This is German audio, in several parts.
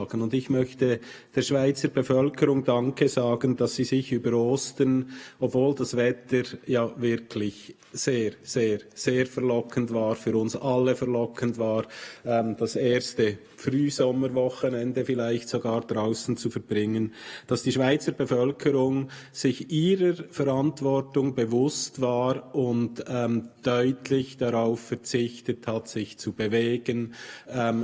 Und ich möchte der Schweizer Bevölkerung Danke sagen, dass sie sich über Ostern, obwohl das Wetter ja wirklich sehr, sehr, sehr verlockend war, für uns alle verlockend war, das erste Frühsommerwochenende vielleicht sogar draußen zu verbringen, dass die Schweizer Bevölkerung sich ihrer Verantwortung bewusst war und deutlich darauf verzichtet hat, sich zu bewegen,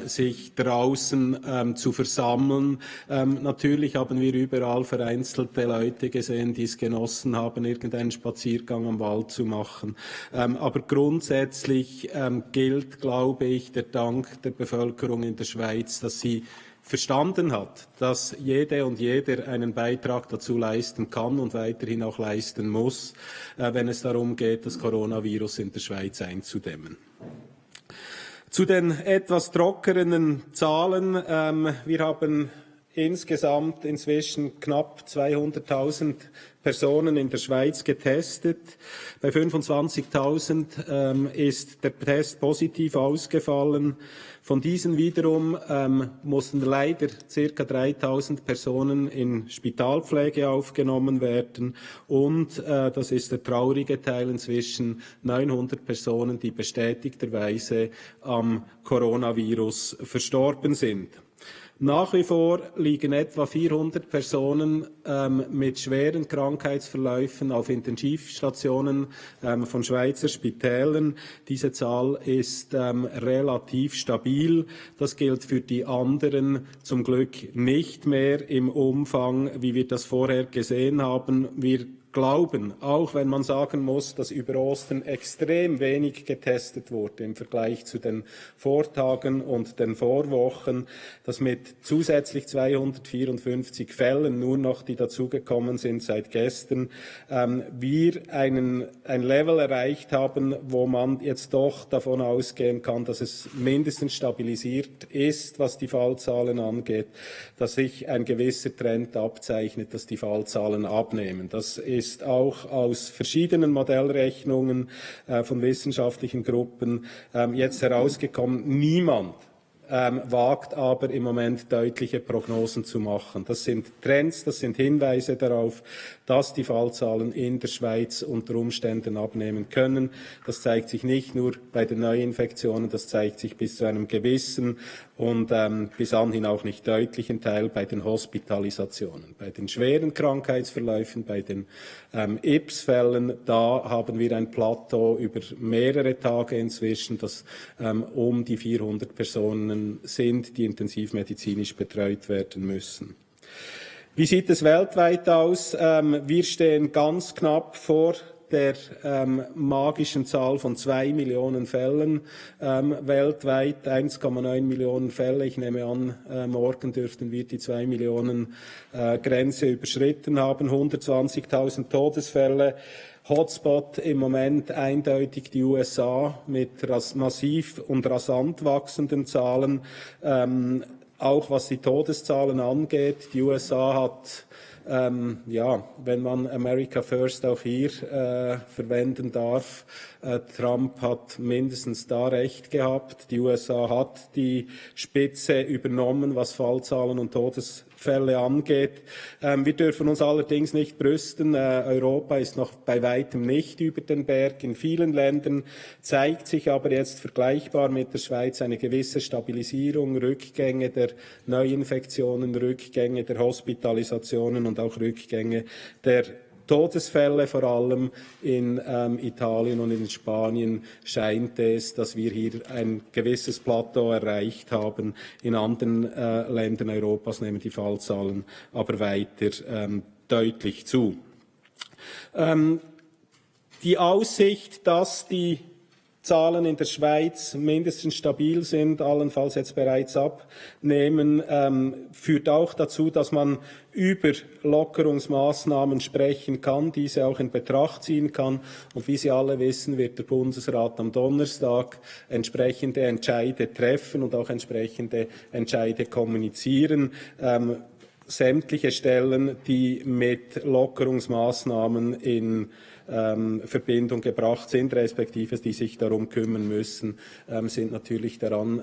sich draußen zu versammeln. Natürlich haben wir überall vereinzelte Leute gesehen, die es genossen haben, irgendeinen Spaziergang am Wald zu machen. Aber grundsätzlich gilt, glaube ich, der Dank der Bevölkerung in der Schweiz, dass sie verstanden hat, dass jede und jeder einen Beitrag dazu leisten kann und weiterhin auch leisten muss, wenn es darum geht, das Coronavirus in der Schweiz einzudämmen. Zu den etwas trockeneren Zahlen. Wir haben insgesamt inzwischen knapp 200.000 Personen in der Schweiz getestet. Bei 25.000 ist der Test positiv ausgefallen. Von diesen wiederum mussten leider ca. 3.000 Personen in Spitalpflege aufgenommen werden und, das ist der traurige Teil, inzwischen 900 Personen, die bestätigterweise am Coronavirus verstorben sind. Nach wie vor liegen etwa 400 Personen mit schweren Krankheitsverläufen auf Intensivstationen von Schweizer Spitälern. Diese Zahl ist relativ stabil. Das gilt für die anderen zum Glück nicht mehr im Umfang, wie wir das vorher gesehen haben. Wir glauben, auch wenn man sagen muss, dass über Ostern extrem wenig getestet wurde im Vergleich zu den Vortagen und den Vorwochen, dass mit zusätzlich 254 Fällen nur noch, die dazugekommen sind seit gestern, wir ein Level erreicht haben, wo man jetzt doch davon ausgehen kann, dass es mindestens stabilisiert ist, was die Fallzahlen angeht, dass sich ein gewisser Trend abzeichnet, dass die Fallzahlen abnehmen. Das ist auch aus verschiedenen Modellrechnungen von wissenschaftlichen Gruppen jetzt herausgekommen. Niemand wagt aber im Moment deutliche Prognosen zu machen. Das sind Trends, das sind Hinweise darauf, dass die Fallzahlen in der Schweiz unter Umständen abnehmen können. Das zeigt sich nicht nur bei den Neuinfektionen, das zeigt sich bis zu einem gewissen und bis anhin auch nicht deutlichen Teil bei den Hospitalisationen. Bei den schweren Krankheitsverläufen, bei den IPS-Fällen, da haben wir ein Plateau über mehrere Tage inzwischen, das um die 400 Personen sind, die intensivmedizinisch betreut werden müssen. Wie sieht es weltweit aus? Wir stehen ganz knapp vor der magischen Zahl von 2 Millionen Fällen weltweit, 1,9 Millionen Fälle. Ich nehme an, morgen dürften wir die 2 Millionen Grenze überschritten haben, 120.000 Todesfälle. Hotspot im Moment eindeutig die USA mit massiv und rasant wachsenden Zahlen. Auch was die Todeszahlen angeht, die USA hat wenn man America First auch hier verwenden darf, Trump hat mindestens da recht gehabt. Die USA hat die Spitze übernommen, was Fallzahlen und Todesfälle angeht. Wir dürfen uns allerdings nicht brüsten. Europa ist noch bei weitem nicht über den Berg. In vielen Ländern zeigt sich aber jetzt vergleichbar mit der Schweiz eine gewisse Stabilisierung, Rückgänge der Neuinfektionen, Rückgänge der Hospitalisationen und auch Rückgänge der Todesfälle, vor allem in Italien und in Spanien scheint es, dass wir hier ein gewisses Plateau erreicht haben. In anderen Ländern Europas nehmen die Fallzahlen aber weiter deutlich zu. Die Aussicht, dass die Zahlen in der Schweiz mindestens stabil sind, allenfalls jetzt bereits abnehmen, führt auch dazu, dass man über Lockerungsmaßnahmen sprechen kann, diese auch in Betracht ziehen kann. Und wie Sie alle wissen, wird der Bundesrat am Donnerstag entsprechende Entscheide treffen und auch entsprechende Entscheide kommunizieren. Sämtliche Stellen, die mit Lockerungsmaßnahmen in Verbindung gebracht sind, respektive die sich darum kümmern müssen, sind natürlich daran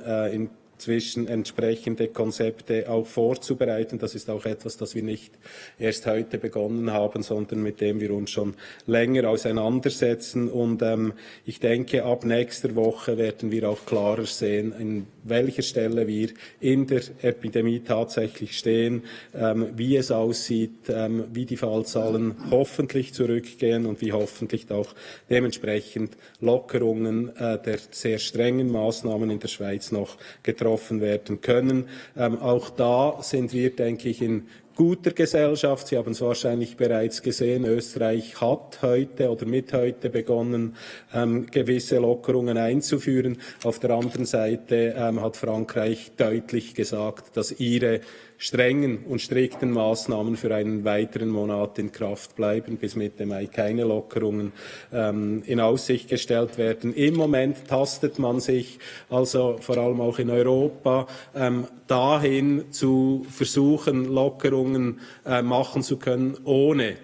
zwischen entsprechende Konzepte auch vorzubereiten. Das ist auch etwas, das wir nicht erst heute begonnen haben, sondern mit dem wir uns schon länger auseinandersetzen. Und ich denke, ab nächster Woche werden wir auch klarer sehen, an welcher Stelle wir in der Epidemie tatsächlich stehen, wie es aussieht, wie die Fallzahlen hoffentlich zurückgehen und wie hoffentlich auch dementsprechend Lockerungen der sehr strengen Maßnahmen in der Schweiz noch getroffen werden können. Auch da sind wir, denke ich, in guter Gesellschaft. Sie haben es wahrscheinlich bereits gesehen. Österreich hat heute oder mit heute begonnen, gewisse Lockerungen einzuführen. Auf der anderen Seite hat Frankreich deutlich gesagt, dass ihre strengen und strikten Maßnahmen für einen weiteren Monat in Kraft bleiben, bis Mitte Mai keine Lockerungen in Aussicht gestellt werden. Im Moment tastet man sich also vor allem auch in Europa dahin zu versuchen, Lockerungen machen zu können, ohne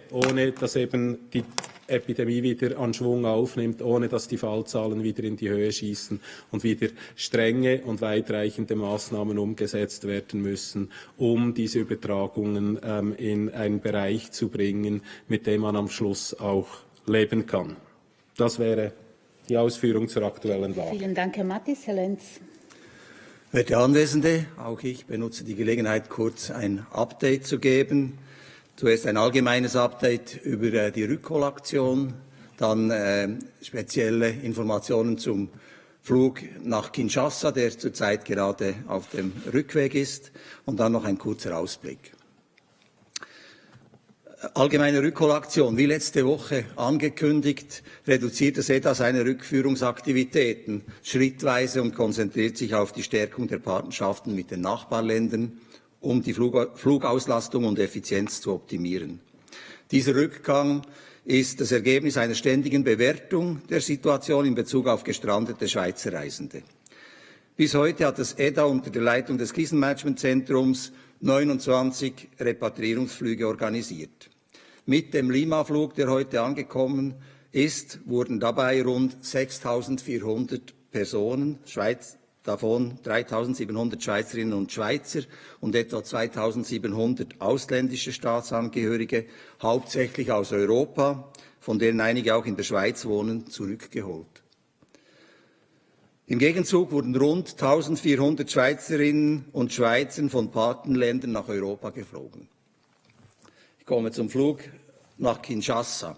dass eben die Epidemie wieder an Schwung aufnimmt, ohne dass die Fallzahlen wieder in die Höhe schießen und wieder strenge und weitreichende Maßnahmen umgesetzt werden müssen, um diese Übertragungen in einen Bereich zu bringen, mit dem man am Schluss auch leben kann. Das wäre die Ausführung zur aktuellen Lage. Vielen Dank, Herr Mattis. Herr Lenz. Werte Anwesende, auch ich benutze die Gelegenheit, kurz ein Update zu geben. Zuerst ein allgemeines Update über die Rückholaktion, dann spezielle Informationen zum Flug nach Kinshasa, der zurzeit gerade auf dem Rückweg ist, und dann noch ein kurzer Ausblick. Allgemeine Rückholaktion. Wie letzte Woche angekündigt, reduziert das EDA seine Rückführungsaktivitäten schrittweise und konzentriert sich auf die Stärkung der Partnerschaften mit den Nachbarländern, um die Flugauslastung und Effizienz zu optimieren. Dieser Rückgang ist das Ergebnis einer ständigen Bewertung der Situation in Bezug auf gestrandete Schweizer Reisende. Bis heute hat das EDA unter der Leitung des Krisenmanagementzentrums 29 Repatriierungsflüge organisiert. Mit dem Lima-Flug, der heute angekommen ist, wurden dabei rund 6.400 Personen, davon 3.700 Schweizerinnen und Schweizer und etwa 2.700 ausländische Staatsangehörige, hauptsächlich aus Europa, von denen einige auch in der Schweiz wohnen, zurückgeholt. Im Gegenzug wurden rund 1.400 Schweizerinnen und Schweizer von Partnerländern nach Europa geflogen. Ich komme zum Flug nach Kinshasa.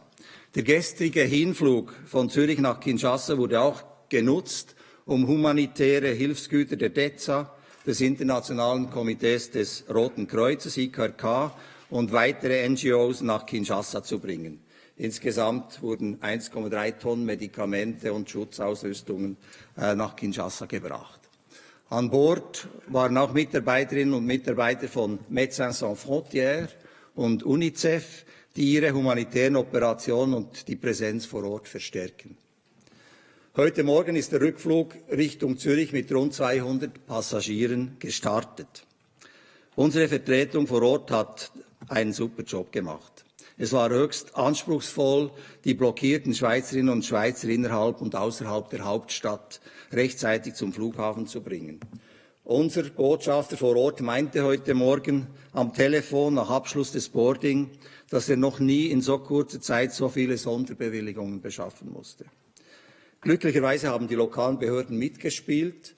Der gestrige Hinflug von Zürich nach Kinshasa wurde auch genutzt, um humanitäre Hilfsgüter der DEZA, des Internationalen Komitees des Roten Kreuzes, IKRK, und weitere NGOs nach Kinshasa zu bringen. Insgesamt wurden 1,3 Tonnen Medikamente und Schutzausrüstungen nach Kinshasa gebracht. An Bord waren auch Mitarbeiterinnen und Mitarbeiter von Médecins Sans Frontières und UNICEF, die ihre humanitären Operationen und die Präsenz vor Ort verstärken. Heute Morgen ist der Rückflug Richtung Zürich mit rund 200 Passagieren gestartet. Unsere Vertretung vor Ort hat einen super Job gemacht. Es war höchst anspruchsvoll, die blockierten Schweizerinnen und Schweizer innerhalb und außerhalb der Hauptstadt rechtzeitig zum Flughafen zu bringen. Unser Botschafter vor Ort meinte heute Morgen am Telefon nach Abschluss des Boarding, dass er noch nie in so kurzer Zeit so viele Sonderbewilligungen beschaffen musste. Glücklicherweise haben die lokalen Behörden mitgespielt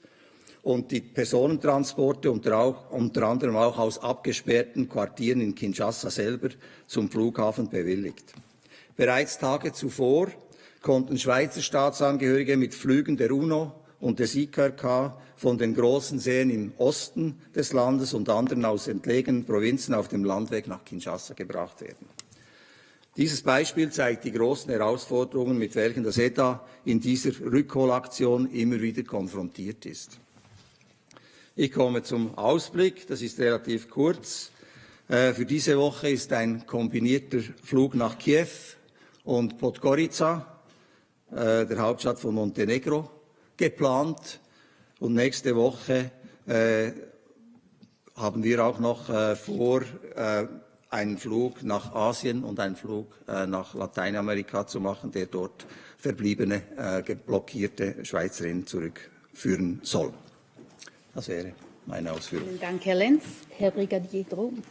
und die Personentransporte unter anderem auch aus abgesperrten Quartieren in Kinshasa selber zum Flughafen bewilligt. Bereits Tage zuvor konnten Schweizer Staatsangehörige mit Flügen der UNO und des IKRK von den großen Seen im Osten des Landes und anderen aus entlegenen Provinzen auf dem Landweg nach Kinshasa gebracht werden. Dieses Beispiel zeigt die großen Herausforderungen, mit welchen das EDA in dieser Rückholaktion immer wieder konfrontiert ist. Ich komme zum Ausblick, das ist relativ kurz. Für diese Woche ist ein kombinierter Flug nach Kiew und Podgorica, der Hauptstadt von Montenegro, geplant. Und nächste Woche haben wir auch noch vor, einen Flug nach Asien und einen Flug nach Lateinamerika zu machen, der dort verbliebene, blockierte Schweizerinnen zurückführen soll. Das wäre meine Ausführung. Vielen Dank, Herr Lenz. Herr Brigadier Drum.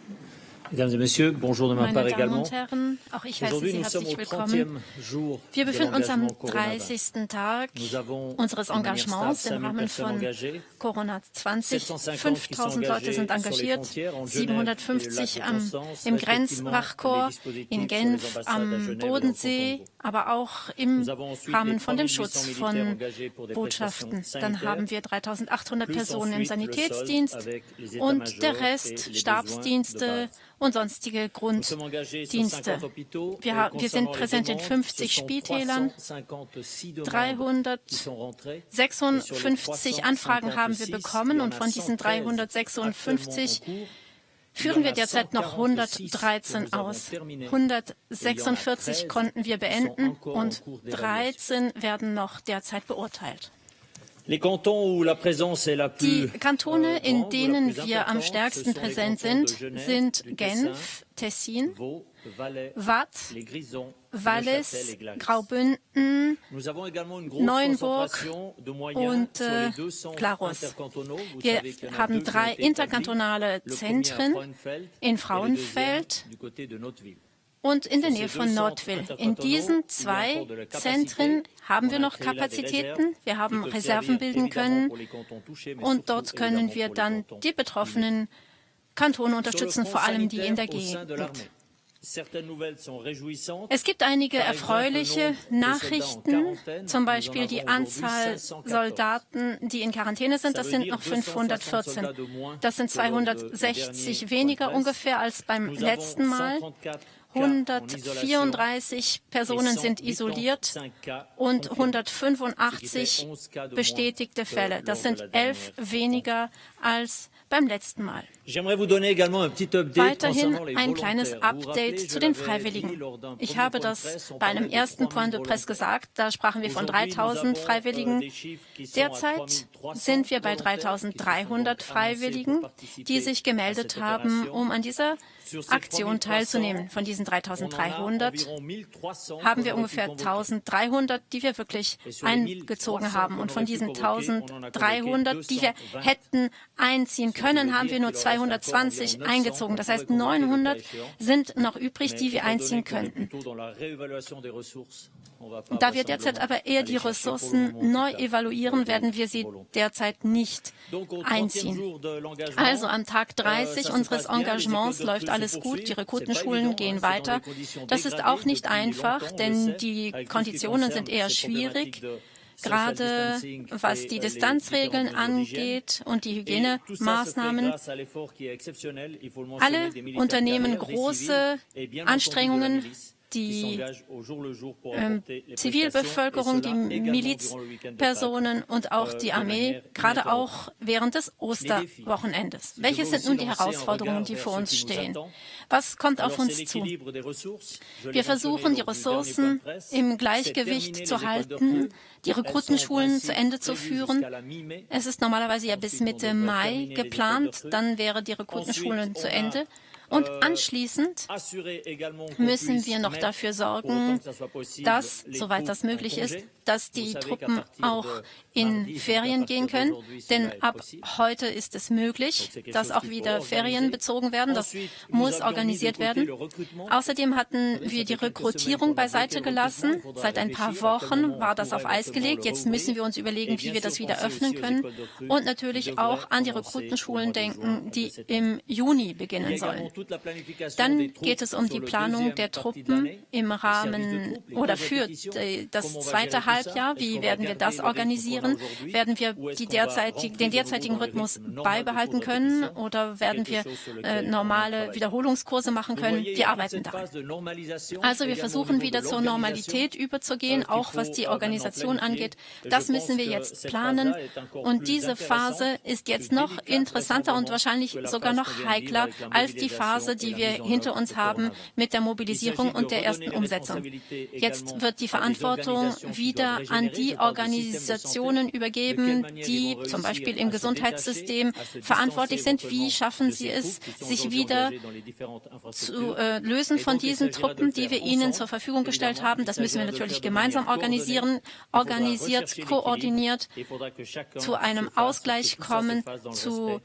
Mesdames et Messieurs, bonjour de ma part Meine Damen également. und Herren, auch ich heiße Aujourd'hui, Sie nous sommes au herzlich 30e willkommen. jour Wir de befinden uns am l'engagement Corona 30. Tag Nous avons unseres de manière Engagements stable im 5 000 Rahmen personnes von engagées. Corona 20. 750 qui sont 5000 Leute sind engagés sur les engagiert, frontières, en Genève et 750 Lac de Constance, im respectivement Grenzwachkorps les dispositifs in sur Genf, les ambassades à am Genève et au Bodensee, Congo. aber auch im Nous avons ensuite Rahmen les von dem 3800 Schutz militaires von engagés pour des Botschaften. prestations Dann sanitaires, haben wir 3800 plus Personen im ensuite le Sanitätsdienst solde avec les und états-majors der et Rest les besoins de Stabsdienste base. und sonstige Nous sommes engagés sur Grunddienste. 50 hôpitaux et Wir sind concernant les präsent in demandes, 50 ce sont Spitälern. 356 demandes qui sont rentrées. 356 Anfragen haben wir bekommen und von diesen 356 führen wir derzeit noch 113 aus. 146 konnten wir beenden und 13 werden noch derzeit beurteilt. Les cantons où la présence est la Die plus Kantone, in grande, denen la plus wir am importante, stärksten ce sont les präsent cantons sind, de Genève, sind du Genf, Tessin, Vaud, Valais, Waadt, les Grisons, Wallis, Neuchâtel et Glaris. Graubünden, Nous avons également une grosse Neuenburg concentration de moyens und sur les 200 Glarus. intercantonaux. Vous Wir savez qu'il y en a haben deux qui ont 3 été interkantonale établis. Le premier à Zentren Frauenfeld in et le Frauenfeld deuxième du côté de Notteville. und in der Nähe von Nordwil. In diesen 2 Zentren haben wir noch Kapazitäten. Wir haben Reserven bilden können und dort können wir dann die betroffenen Kantone unterstützen, vor allem die in der Gegend. Es gibt einige erfreuliche Nachrichten, zum Beispiel die Anzahl Soldaten, die in Quarantäne sind. Das sind noch 514. Das sind 260 weniger ungefähr als beim letzten Mal. 134 Personen sind isoliert und 185 bestätigte Fälle. Das sind 11 weniger als beim letzten Mal. Weiterhin ein kleines Update zu den Freiwilligen. Ich habe das bei einem ersten Point de Presse gesagt, da sprachen wir von 3000 Freiwilligen. Derzeit sind wir bei 3300 Freiwilligen, die sich gemeldet haben, um an dieser Aktion teilzunehmen. Von diesen 3300 haben wir ungefähr 1300, die wir wirklich eingezogen haben. Und von diesen 1300, die wir hätten einziehen können, haben wir nur 220 eingezogen. Das heißt, 900 sind noch übrig, die wir einziehen könnten. Da wir derzeit aber eher die Ressourcen neu evaluieren, werden wir sie derzeit nicht einziehen. Also am Tag 30 unseres Engagements läuft alles gut, die Rekrutenschulen gehen weiter. Das ist auch nicht einfach, denn die Konditionen sind eher schwierig. Gerade was die Distanzregeln angeht und die Hygienemaßnahmen. Alle unternehmen große Anstrengungen. Die Zivilbevölkerung, die Milizpersonen und auch die Armee, gerade auch während des Osterwochenendes. Welche sind nun die Herausforderungen, die vor uns stehen? Was kommt auf uns zu? Wir versuchen, die Ressourcen im Gleichgewicht zu halten, die Rekrutenschulen zu Ende zu führen. Es ist normalerweise ja bis Mitte Mai geplant, dann wäre die Rekrutenschulen zu Ende. Und anschließend müssen wir noch dafür sorgen, dass, soweit das möglich ist, dass die Truppen auch in Ferien gehen können. Denn ab heute ist es möglich, dass auch wieder Ferien bezogen werden. Das muss organisiert werden. Außerdem hatten wir die Rekrutierung beiseite gelassen. Seit ein paar Wochen war das auf Eis gelegt. Jetzt müssen wir uns überlegen, wie wir das wieder öffnen können. Und natürlich auch an die Rekrutenschulen denken, die im Juni beginnen sollen. Dann geht es um die Planung der Truppen im Rahmen oder für das zweite Halbjahr. Wie werden wir das organisieren? Werden wir den derzeitigen Rhythmus beibehalten können oder werden wir normale Wiederholungskurse machen können? Wir arbeiten daran. Also wir versuchen wieder zur Normalität überzugehen, auch was die Organisation angeht. Das müssen wir jetzt planen. Und diese Phase ist jetzt noch interessanter und wahrscheinlich sogar noch heikler als die Phase Phase, die wir hinter uns haben mit der Mobilisierung und der ersten Umsetzung. Jetzt wird die Verantwortung wieder an die Organisationen übergeben, die zum Beispiel im Gesundheitssystem verantwortlich sind. Wie schaffen sie es, sich wieder zu lösen von diesen Truppen, die wir ihnen zur Verfügung gestellt haben? Das müssen wir natürlich gemeinsam organisieren, organisiert, koordiniert, zu einem Ausgleich kommen, zu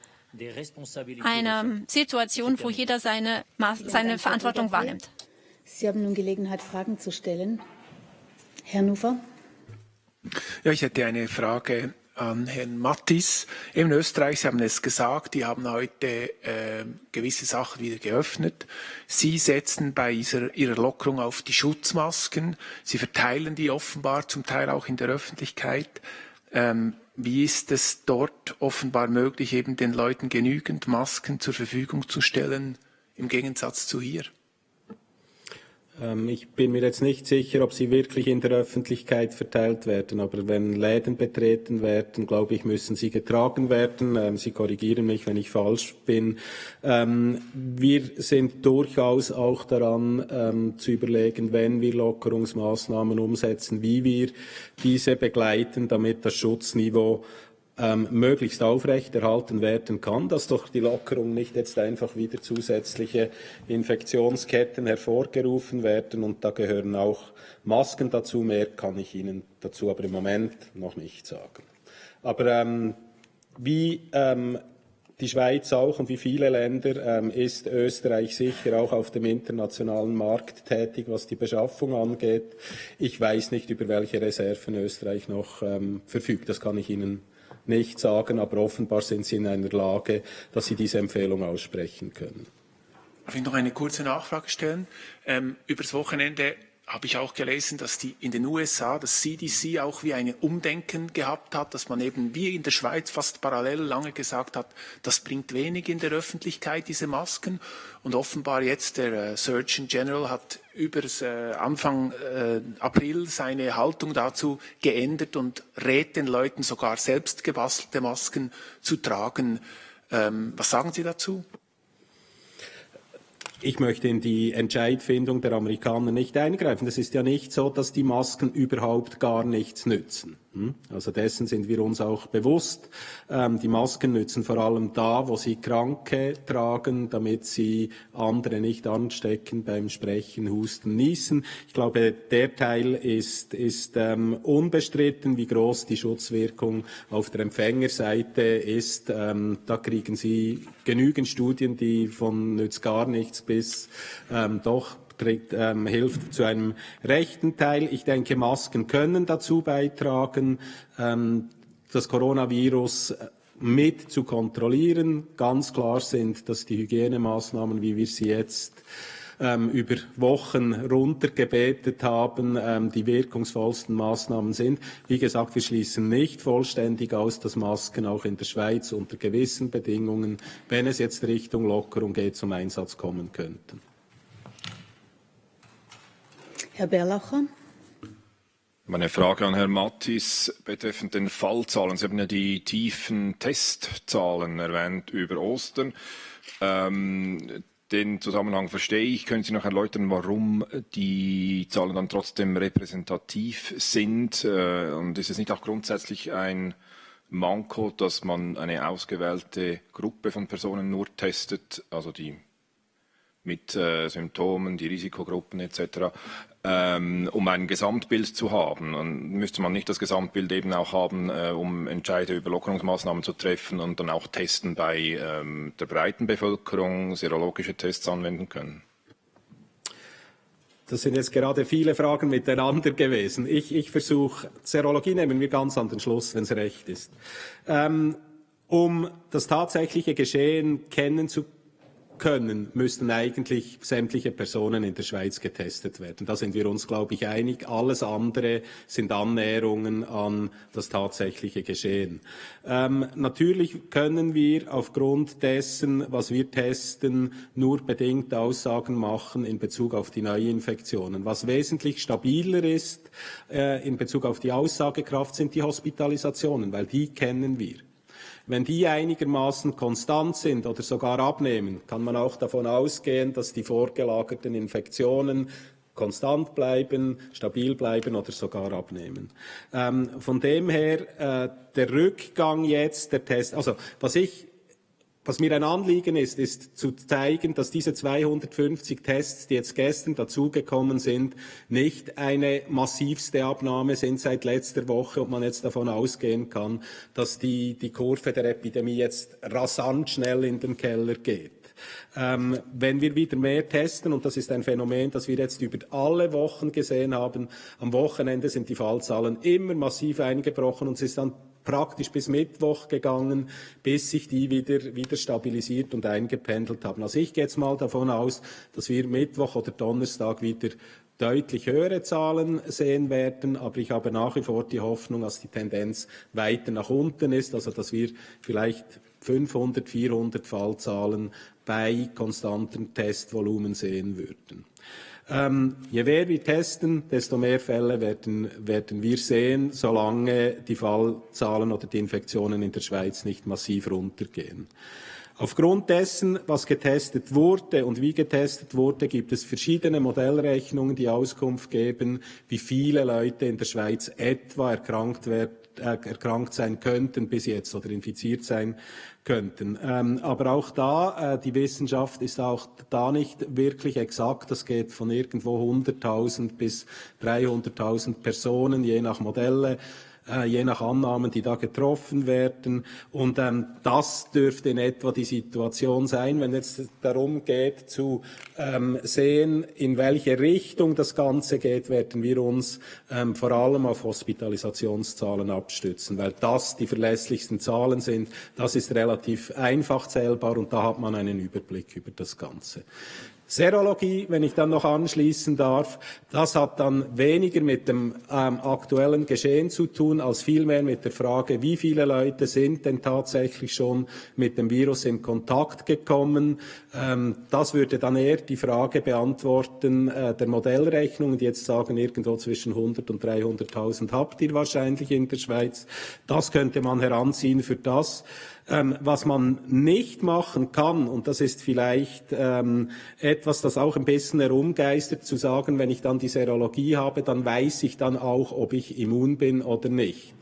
einer Situation, wo jeder seine Verantwortung wahrnimmt. Sie haben nun Gelegenheit, Fragen zu stellen. Herr Nufer. Ja, ich hätte eine Frage an Herrn Mattis. In Österreich, Sie haben es gesagt, die haben heute gewisse Sachen wieder geöffnet. Sie setzen bei Ihrer Lockerung auf die Schutzmasken. Sie verteilen die offenbar zum Teil auch in der Öffentlichkeit. Wie ist es dort offenbar möglich, eben den Leuten genügend Masken zur Verfügung zu stellen, im Gegensatz zu hier? Ich bin mir jetzt nicht sicher, ob sie wirklich in der Öffentlichkeit verteilt werden, aber wenn Läden betreten werden, glaube ich, müssen sie getragen werden. Sie korrigieren mich, wenn ich falsch bin. Wir sind durchaus auch daran zu überlegen, wenn wir Lockerungsmaßnahmen umsetzen, wie wir diese begleiten, damit das Schutzniveau möglichst aufrechterhalten werden kann, dass durch die Lockerung nicht jetzt einfach wieder zusätzliche Infektionsketten hervorgerufen werden. Und da gehören auch Masken dazu. Mehr kann ich Ihnen dazu aber im Moment noch nicht sagen. Aber wie die Schweiz auch und wie viele Länder ist Österreich sicher auch auf dem internationalen Markt tätig, was die Beschaffung angeht. Ich weiß nicht, über welche Reserven Österreich noch verfügt. Das kann ich Ihnen nicht sagen, aber offenbar sind sie in einer Lage, dass sie diese Empfehlung aussprechen können. Darf ich noch eine kurze Nachfrage stellen? Übers Wochenende habe ich auch gelesen, dass in den USA das CDC auch wie ein Umdenken gehabt hat, dass man eben wie in der Schweiz fast parallel lange gesagt hat, das bringt wenig in der Öffentlichkeit, diese Masken. Und offenbar jetzt der Surgeon General hat Anfang April seine Haltung dazu geändert und rät den Leuten sogar selbst gebastelte Masken zu tragen. Was sagen Sie dazu? Ich möchte in die Entscheidfindung der Amerikaner nicht eingreifen. Es ist ja nicht so, dass die Masken überhaupt gar nichts nützen. Also dessen sind wir uns auch bewusst. Die Masken nützen vor allem da, wo sie Kranke tragen, damit sie andere nicht anstecken beim Sprechen, Husten, Niesen. Ich glaube, der Teil ist unbestritten, wie groß die Schutzwirkung auf der Empfängerseite ist. Da kriegen Sie genügend Studien, die von nützt gar nichts bis doch hilft zu einem rechten Teil. Ich denke, Masken können dazu beitragen, das Coronavirus mit zu kontrollieren. Ganz klar sind, dass die Hygienemaßnahmen, wie wir sie jetzt über Wochen runtergebetet haben, die wirkungsvollsten Maßnahmen sind. Wie gesagt, wir schließen nicht vollständig aus, dass Masken auch in der Schweiz unter gewissen Bedingungen, wenn es jetzt Richtung Lockerung geht, zum Einsatz kommen könnten. Herr Berlacher. Meine Frage an Herrn Mattis betreffend den Fallzahlen. Sie haben ja die tiefen Testzahlen erwähnt über Ostern. Den Zusammenhang verstehe ich. Können Sie noch erläutern, warum die Zahlen dann trotzdem repräsentativ sind? Und ist es nicht auch grundsätzlich ein Manko, dass man eine ausgewählte Gruppe von Personen nur testet, also die mit Symptomen, die Risikogruppen etc., um ein Gesamtbild zu haben? Und müsste man nicht das Gesamtbild eben auch haben, um Entscheide über Lockerungsmaßnahmen zu treffen und dann auch testen bei der breiten Bevölkerung, serologische Tests anwenden können? Das sind jetzt gerade viele Fragen miteinander gewesen. Ich versuche, Serologie nehmen wir ganz an den Schluss, wenn es recht ist. Um das tatsächliche Geschehen kennenzulernen, müssten eigentlich sämtliche Personen in der Schweiz getestet werden. Da sind wir uns, glaube ich, einig. Alles andere sind Annäherungen an das tatsächliche Geschehen. Natürlich können wir aufgrund dessen, was wir testen, nur bedingt Aussagen machen in Bezug auf die Neuinfektionen. Was wesentlich stabiler ist in Bezug auf die Aussagekraft, sind die Hospitalisationen, weil die kennen wir. Wenn die einigermaßen konstant sind oder sogar abnehmen, kann man auch davon ausgehen, dass die vorgelagerten Infektionen konstant bleiben, stabil bleiben oder sogar abnehmen. Von dem her, der Rückgang jetzt, der Test, also was mir ein Anliegen ist zu zeigen, dass diese 250 Tests, die jetzt gestern dazugekommen sind, nicht eine massivste Abnahme sind seit letzter Woche und man jetzt davon ausgehen kann, dass die Kurve der Epidemie jetzt rasant schnell in den Keller geht. Wenn wir wieder mehr testen, und das ist ein Phänomen, das wir jetzt über alle Wochen gesehen haben, am Wochenende sind die Fallzahlen immer massiv eingebrochen und es ist dann praktisch bis Mittwoch gegangen, bis sich die wieder stabilisiert und eingependelt haben. Also ich gehe jetzt mal davon aus, dass wir Mittwoch oder Donnerstag wieder deutlich höhere Zahlen sehen werden, aber ich habe nach wie vor die Hoffnung, dass die Tendenz weiter nach unten ist, also dass wir vielleicht 500, 400 Fallzahlen bei konstantem Testvolumen sehen würden. Je mehr wir testen, desto mehr Fälle werden wir sehen, solange die Fallzahlen oder die Infektionen in der Schweiz nicht massiv runtergehen. Aufgrund dessen, was getestet wurde und wie getestet wurde, gibt es verschiedene Modellrechnungen, die Auskunft geben, wie viele Leute in der Schweiz etwa erkrankt sein könnten bis jetzt oder infiziert sein könnten. Aber auch da, die Wissenschaft ist auch da nicht wirklich exakt. Das geht von irgendwo 100.000 bis 300.000 Personen, je nach Modelle, je nach Annahmen, die da getroffen werden. Und das dürfte in etwa die Situation sein, wenn es darum geht zu sehen, in welche Richtung das Ganze geht, werden wir uns vor allem auf Hospitalisationszahlen abstützen, weil das die verlässlichsten Zahlen sind. Das ist relativ einfach zählbar und da hat man einen Überblick über das Ganze. Serologie, wenn ich dann noch anschließen darf, das hat dann weniger mit dem aktuellen Geschehen zu tun, als vielmehr mit der Frage, wie viele Leute sind denn tatsächlich schon mit dem Virus in Kontakt gekommen. Das würde dann eher die Frage beantworten der Modellrechnungen, die jetzt sagen, irgendwo zwischen 100 und 300.000 habt ihr wahrscheinlich in der Schweiz. Das könnte man heranziehen für das. Was man nicht machen kann, und das ist vielleicht etwas, das auch ein bisschen herumgeistert, zu sagen, wenn ich dann die Serologie habe, dann weiß ich dann auch, ob ich immun bin oder nicht.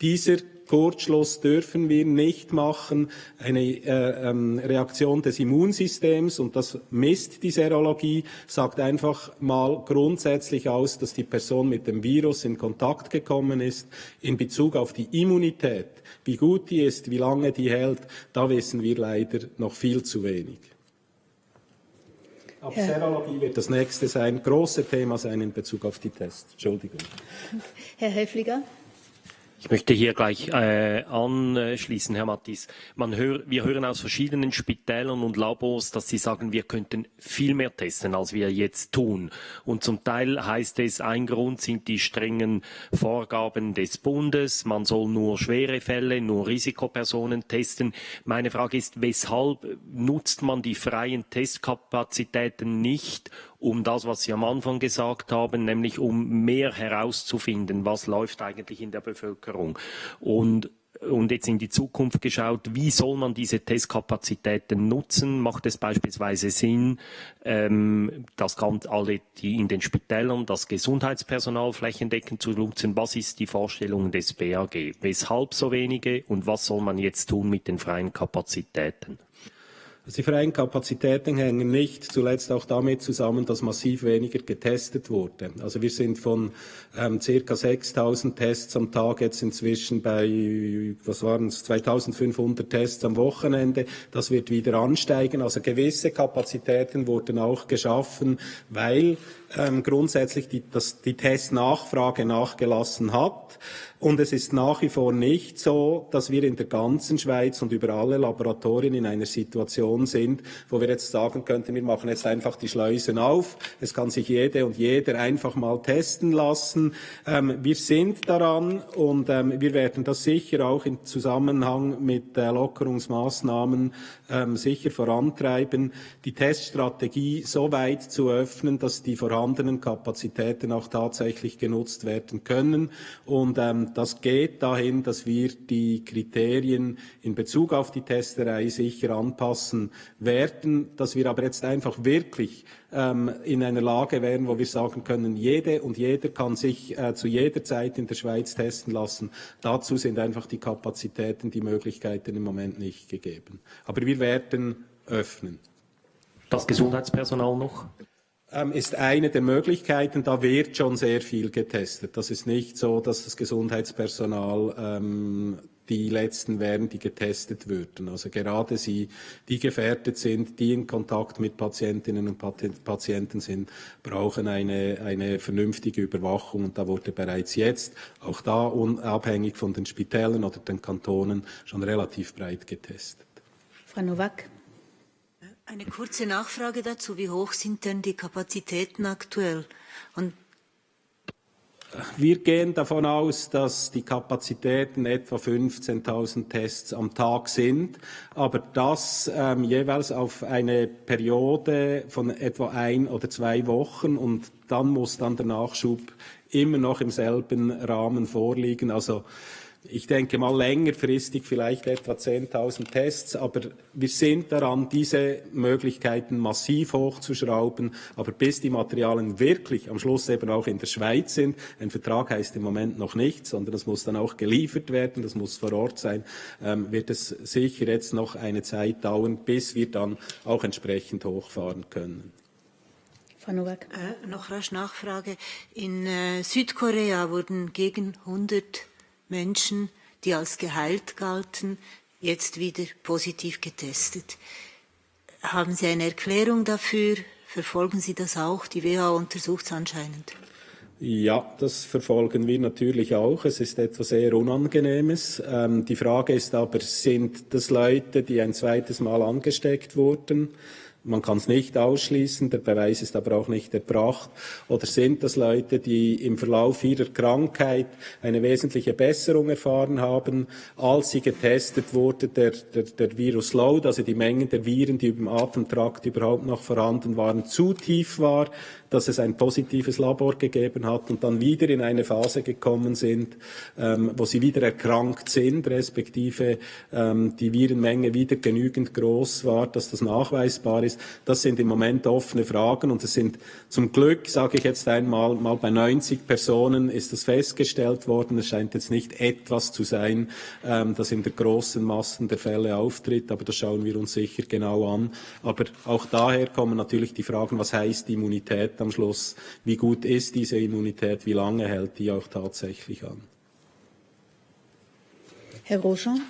Dieser Kurzschluss dürfen wir nicht machen. Eine Reaktion des Immunsystems, und das misst die Serologie, sagt einfach mal grundsätzlich aus, dass die Person mit dem Virus in Kontakt gekommen ist. In Bezug auf die Immunität, wie gut die ist, wie lange die hält, da wissen wir leider noch viel zu wenig. Aber Serologie wird das nächste große Thema sein in Bezug auf die Tests. Entschuldigung. Herr Häfliger. Ich möchte hier gleich anschließen, Herr Mattis. Wir hören aus verschiedenen Spitälern und Labors, dass sie sagen, wir könnten viel mehr testen, als wir jetzt tun. Und zum Teil heißt es, ein Grund sind die strengen Vorgaben des Bundes. Man soll nur schwere Fälle, nur Risikopersonen testen. Meine Frage ist, weshalb nutzt man die freien Testkapazitäten nicht, um das, was Sie am Anfang gesagt haben, nämlich um mehr herauszufinden, was läuft eigentlich in der Bevölkerung. Und jetzt in die Zukunft geschaut, wie soll man diese Testkapazitäten nutzen? Macht es beispielsweise Sinn, das kann alle, die in den Spitälern, das Gesundheitspersonal flächendeckend zu nutzen? Was ist die Vorstellung des BAG? Weshalb so wenige und was soll man jetzt tun mit den freien Kapazitäten? Die freien Kapazitäten hängen nicht zuletzt auch damit zusammen, dass massiv weniger getestet wurde. Also wir sind von ca. 6.000 Tests am Tag jetzt inzwischen bei, 2.500 Tests am Wochenende. Das wird wieder ansteigen. Also gewisse Kapazitäten wurden auch geschaffen, weil grundsätzlich die Testnachfrage nachgelassen hat. Und es ist nach wie vor nicht so, dass wir in der ganzen Schweiz und über alle Laboratorien in einer Situation Situation sind, wo wir jetzt sagen könnten, wir machen jetzt einfach die Schleusen auf. Es kann sich jede und jeder einfach mal testen lassen. Wir sind daran und wir werden das sicher auch im Zusammenhang mit Lockerungsmaßnahmen sicher vorantreiben, die Teststrategie so weit zu öffnen, dass die vorhandenen Kapazitäten auch tatsächlich genutzt werden können. Und das geht dahin, dass wir die Kriterien in Bezug auf die Testerei sicher anpassen werden, dass wir aber jetzt einfach wirklich in einer Lage wären, wo wir sagen können, jede und jeder kann sich zu jeder Zeit in der Schweiz testen lassen. Dazu sind einfach die Kapazitäten, die Möglichkeiten im Moment nicht gegeben. Aber wir werden öffnen. Das Gesundheitspersonal noch? Ist eine der Möglichkeiten. Da wird schon sehr viel getestet. Das ist nicht so, dass das Gesundheitspersonal die Letzten wären, die getestet würden. Also gerade sie, die gefährdet sind, die in Kontakt mit Patientinnen und Patienten sind, brauchen eine vernünftige Überwachung. Und da wurde bereits jetzt, auch da unabhängig von den Spitälern oder den Kantonen, schon relativ breit getestet. Frau Nowak. Eine kurze Nachfrage dazu. Wie hoch sind denn die Kapazitäten aktuell? Und wir gehen davon aus, dass die Kapazitäten etwa 15.000 Tests am Tag sind, aber das jeweils auf eine Periode von etwa 1 oder 2 Wochen und dann muss dann der Nachschub immer noch im selben Rahmen vorliegen. Also ich denke mal längerfristig vielleicht etwa 10.000 Tests, aber wir sind daran, diese Möglichkeiten massiv hochzuschrauben. Aber bis die Materialien wirklich am Schluss eben auch in der Schweiz sind, ein Vertrag heißt im Moment noch nichts, sondern es muss dann auch geliefert werden, das muss vor Ort sein, wird es sicher jetzt noch eine Zeit dauern, bis wir dann auch entsprechend hochfahren können. Frau Nowak. Noch rasch Nachfrage. In Südkorea wurden gegen 100 Menschen, die als geheilt galten, jetzt wieder positiv getestet. Haben Sie eine Erklärung dafür? Verfolgen Sie das auch? Die WHO untersucht es anscheinend. Ja, das verfolgen wir natürlich auch. Es ist etwas sehr Unangenehmes. Die Frage ist aber, sind das Leute, die ein zweites Mal angesteckt wurden? Man kann es nicht ausschließen, der Beweis ist aber auch nicht erbracht. Oder sind das Leute, die im Verlauf ihrer Krankheit eine wesentliche Besserung erfahren haben, als sie getestet wurde, der Virusload, also die Mengen der Viren, die im Atemtrakt überhaupt noch vorhanden waren, zu tief war, dass es ein positives Labor gegeben hat und dann wieder in eine Phase gekommen sind, wo sie wieder erkrankt sind, respektive die Virenmenge wieder genügend groß war, dass das nachweisbar ist. Das sind im Moment offene Fragen und es sind zum Glück, sage ich jetzt einmal, mal bei 90 Personen ist das festgestellt worden. Es scheint jetzt nicht etwas zu sein, das in der großen Massen der Fälle auftritt, aber das schauen wir uns sicher genau an. Aber auch daher kommen natürlich die Fragen, was heißt Immunität am Schluss? Wie gut ist diese Immunität? Wie lange hält die auch tatsächlich an? Herr Rochon.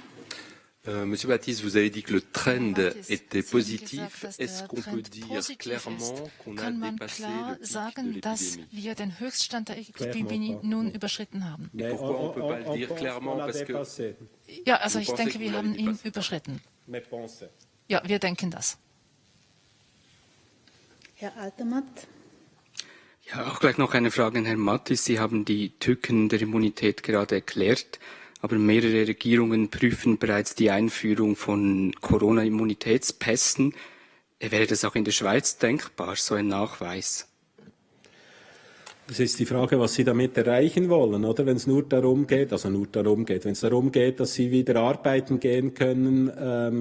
Monsieur Baptiste, vous avez dit que le trend était positif. Est-ce qu'on peut dire clairement qu'on a dépassé le pic de dass l'épidémie? wir den Höchststand der Epidemie nun überschritten haben? Et pourquoi on ne peut pas le dire clairement? Parce que Ja, also ich denke, wir haben ihn überschritten. Ja, wir denken das. Herr Altermatt. Ja, auch gleich noch eine Frage an Herrn Mattis. Sie haben die Tücken der Immunität gerade erklärt, aber mehrere Regierungen prüfen bereits die Einführung von Corona-Immunitätspässen. Wäre das auch in der Schweiz denkbar, so ein Nachweis? Es ist die Frage, was Sie damit erreichen wollen, oder? Wenn es nur darum geht, wenn es darum geht, dass Sie wieder arbeiten gehen können,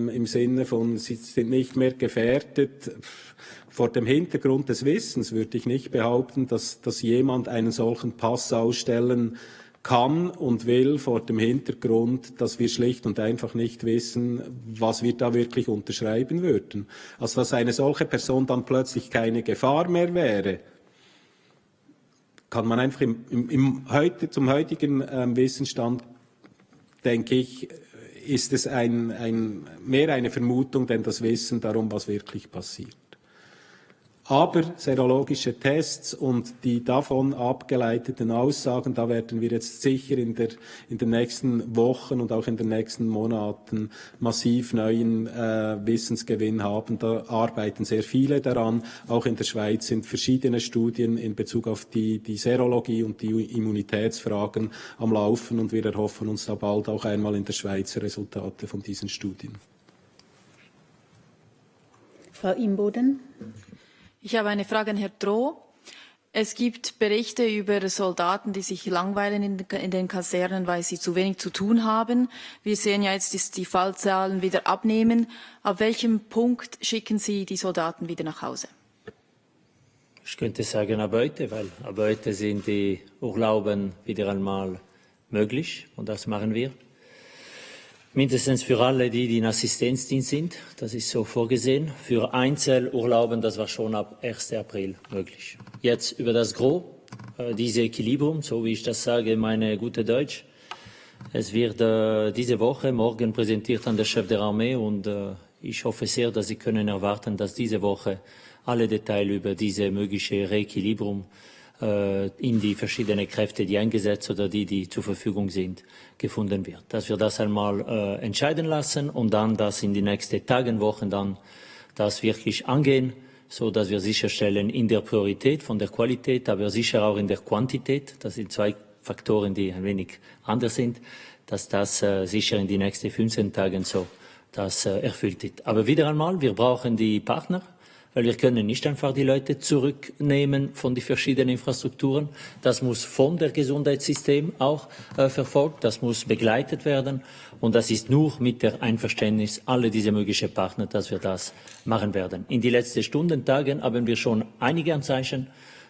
im Sinne von, Sie sind nicht mehr gefährdet. Vor dem Hintergrund des Wissens würde ich nicht behaupten, dass jemand einen solchen Pass ausstellen kann und will, vor dem Hintergrund, dass wir schlicht und einfach nicht wissen, was wir da wirklich unterschreiben würden. Also dass eine solche Person dann plötzlich keine Gefahr mehr wäre, kann man einfach zum heutigen Wissensstand, denke ich, ist es mehr eine Vermutung, denn das Wissen darum, was wirklich passiert. Aber serologische Tests und die davon abgeleiteten Aussagen, da werden wir jetzt sicher in den nächsten Wochen und auch in den nächsten Monaten massiv neuen Wissensgewinn haben. Da arbeiten sehr viele daran. Auch in der Schweiz sind verschiedene Studien in Bezug auf die Serologie und die Immunitätsfragen am Laufen und wir erhoffen uns da bald auch einmal in der Schweiz Resultate von diesen Studien. Frau Imboden. Ich habe eine Frage an Herrn Droh. Es gibt Berichte über Soldaten, die sich langweilen in den Kasernen, weil sie zu wenig zu tun haben. Wir sehen ja jetzt, dass die Fallzahlen wieder abnehmen. Ab welchem Punkt schicken Sie die Soldaten wieder nach Hause? Ich könnte sagen ab heute, weil ab heute sind die Urlauben wieder einmal möglich und das machen wir. Mindestens für alle, die in Assistenzdienst sind, das ist so vorgesehen. Für Einzelurlauben, das war schon ab 1. April möglich. Jetzt über das Gros, diese Equilibrium, so wie ich das sage, meine gute Deutsch. Es wird diese Woche, morgen präsentiert an der Chef der Armee und ich hoffe sehr, dass Sie können erwarten, dass diese Woche alle Details über diese mögliche Reequilibrium in die verschiedenen Kräfte, die eingesetzt oder die zur Verfügung sind, gefunden wird. Dass wir das einmal entscheiden lassen und dann das in die nächsten Tagen, Wochen dann das wirklich angehen, so dass wir sicherstellen in der Priorität von der Qualität, aber sicher auch in der Quantität, das sind zwei Faktoren, die ein wenig anders sind, dass das sicher in die nächsten 15 Tagen so das erfüllt wird. Aber wieder einmal, wir brauchen die Partner, weil wir können nicht einfach die Leute zurücknehmen von den verschiedenen Infrastrukturen. Das muss vom der Gesundheitssystem auch verfolgt, das muss begleitet werden und das ist nur mit der Einverständnis aller dieser möglichen Partner, dass wir das machen werden. In die letzten Stunden, Tagen haben wir schon einige Anzeichen,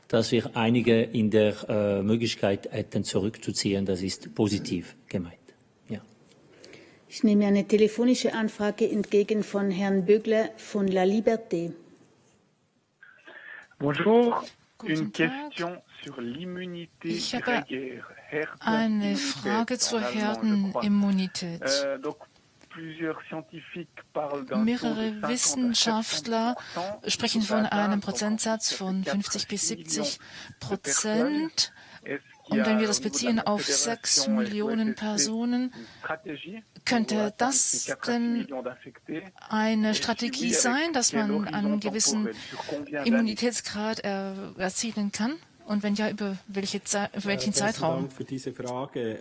dass wir einige in der Möglichkeit hätten zurückzuziehen. Das ist positiv gemeint. Ja. Ich nehme eine telefonische Anfrage entgegen von Herrn Bögler von La Liberté. Bonjour, une question sur l'immunité Ich habe grégaire. eine Frage zur Herdenimmunität. Mehrere Wissenschaftler sprechen von einem Prozentsatz von 50 bis 70%. Und wenn wir das beziehen auf 6 Millionen Personen, könnte das denn eine Strategie sein, dass man einen gewissen Immunitätsgrad erzielen kann? Und wenn ja, über welchen Zeitraum? Dank für diese Frage.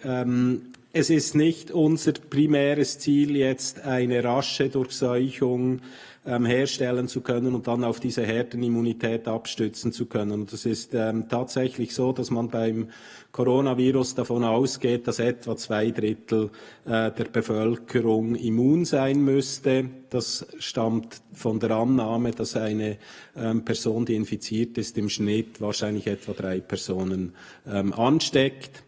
Es ist nicht unser primäres Ziel, jetzt eine rasche Durchseuchung herstellen zu können und dann auf diese Herdenimmunität abstützen zu können. Und es ist tatsächlich so, dass man beim Coronavirus davon ausgeht, dass etwa 2/3 der Bevölkerung immun sein müsste. Das stammt von der Annahme, dass eine Person, die infiziert ist, im Schnitt wahrscheinlich etwa 3 Personen ansteckt.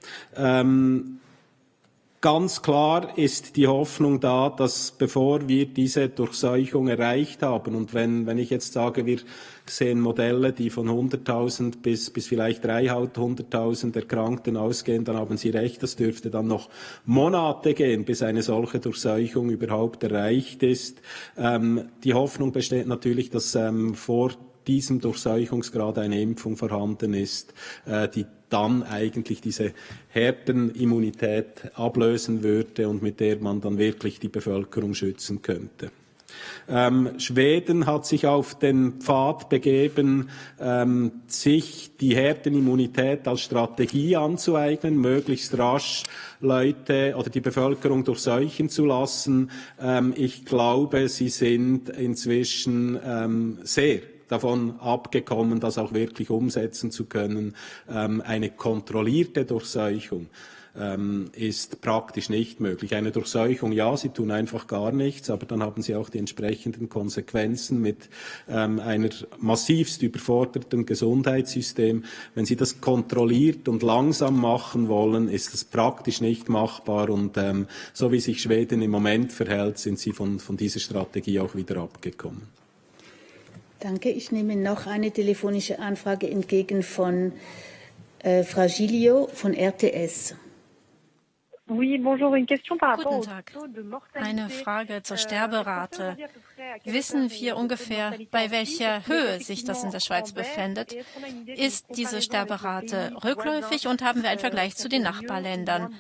Ganz klar ist die Hoffnung da, dass bevor wir diese Durchseuchung erreicht haben und wenn ich jetzt sage, wir sehen Modelle, die von 100.000 bis vielleicht 300.000 Erkrankten ausgehen, dann haben Sie recht, das dürfte dann noch Monate gehen, bis eine solche Durchseuchung überhaupt erreicht ist. Die Hoffnung besteht natürlich, dass vor diesem Durchseuchungsgrad eine Impfung vorhanden ist, die dann eigentlich diese Herdenimmunität ablösen würde und mit der man dann wirklich die Bevölkerung schützen könnte. Schweden hat sich auf den Pfad begeben, sich die Herdenimmunität als Strategie anzueignen, möglichst rasch Leute oder die Bevölkerung durchseuchen zu lassen. Ich glaube, sie sind inzwischen sehr davon abgekommen, das auch wirklich umsetzen zu können. Eine kontrollierte Durchseuchung ist praktisch nicht möglich. Eine Durchseuchung, ja, sie tun einfach gar nichts, aber dann haben sie auch die entsprechenden Konsequenzen mit einer massivst überforderten Gesundheitssystem. Wenn Sie das kontrolliert und langsam machen wollen, ist das praktisch nicht machbar und so wie sich Schweden im Moment verhält, sind Sie von dieser Strategie auch wieder abgekommen. Danke. Ich nehme noch eine telefonische Anfrage entgegen von Frau Giglio von RTS. Guten Tag. Eine Frage zur Sterberate. Wissen wir ungefähr, bei welcher Höhe sich das in der Schweiz befindet? Ist diese Sterberate rückläufig und haben wir einen Vergleich zu den Nachbarländern?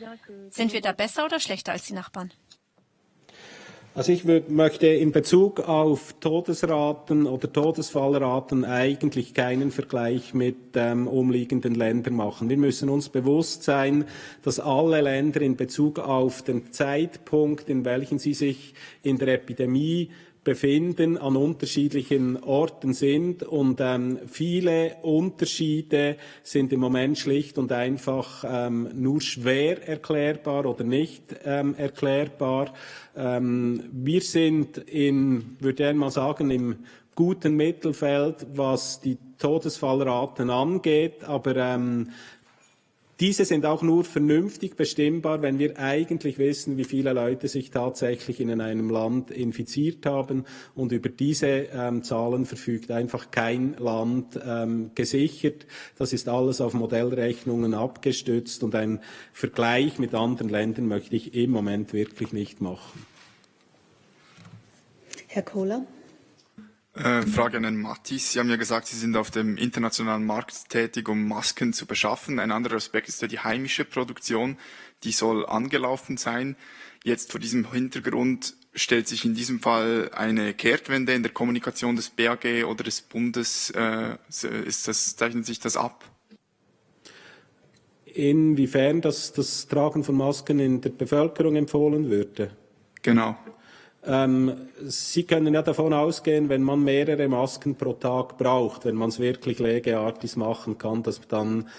Sind wir da besser oder schlechter als die Nachbarn? Also ich möchte in Bezug auf Todesraten oder Todesfallraten eigentlich keinen Vergleich mit umliegenden Ländern machen. Wir müssen uns bewusst sein, dass alle Länder in Bezug auf den Zeitpunkt, in welchem sie sich in der Epidemie befinden, an unterschiedlichen Orten sind und viele Unterschiede sind im Moment schlicht und einfach nur schwer erklärbar oder nicht erklärbar. Wir sind würde ich mal sagen, im guten Mittelfeld, was die Todesfallraten angeht, aber diese sind auch nur vernünftig bestimmbar, wenn wir eigentlich wissen, wie viele Leute sich tatsächlich in einem Land infiziert haben. Und über diese Zahlen verfügt einfach kein Land gesichert. Das ist alles auf Modellrechnungen abgestützt. Und einen Vergleich mit anderen Ländern möchte ich im Moment wirklich nicht machen. Herr Kohler. Frage an Herrn Mattis. Sie haben ja gesagt, Sie sind auf dem internationalen Markt tätig, um Masken zu beschaffen. Ein anderer Aspekt ist ja die heimische Produktion. Die soll angelaufen sein. Jetzt vor diesem Hintergrund stellt sich in diesem Fall eine Kehrtwende in der Kommunikation des BAG oder des Bundes. Zeichnet sich das ab? Inwiefern das Tragen von Masken in der Bevölkerung empfohlen würde? Genau. Sie können ja davon ausgehen, wenn man mehrere Masken pro Tag braucht, wenn man es wirklich legeartig machen kann, dass dann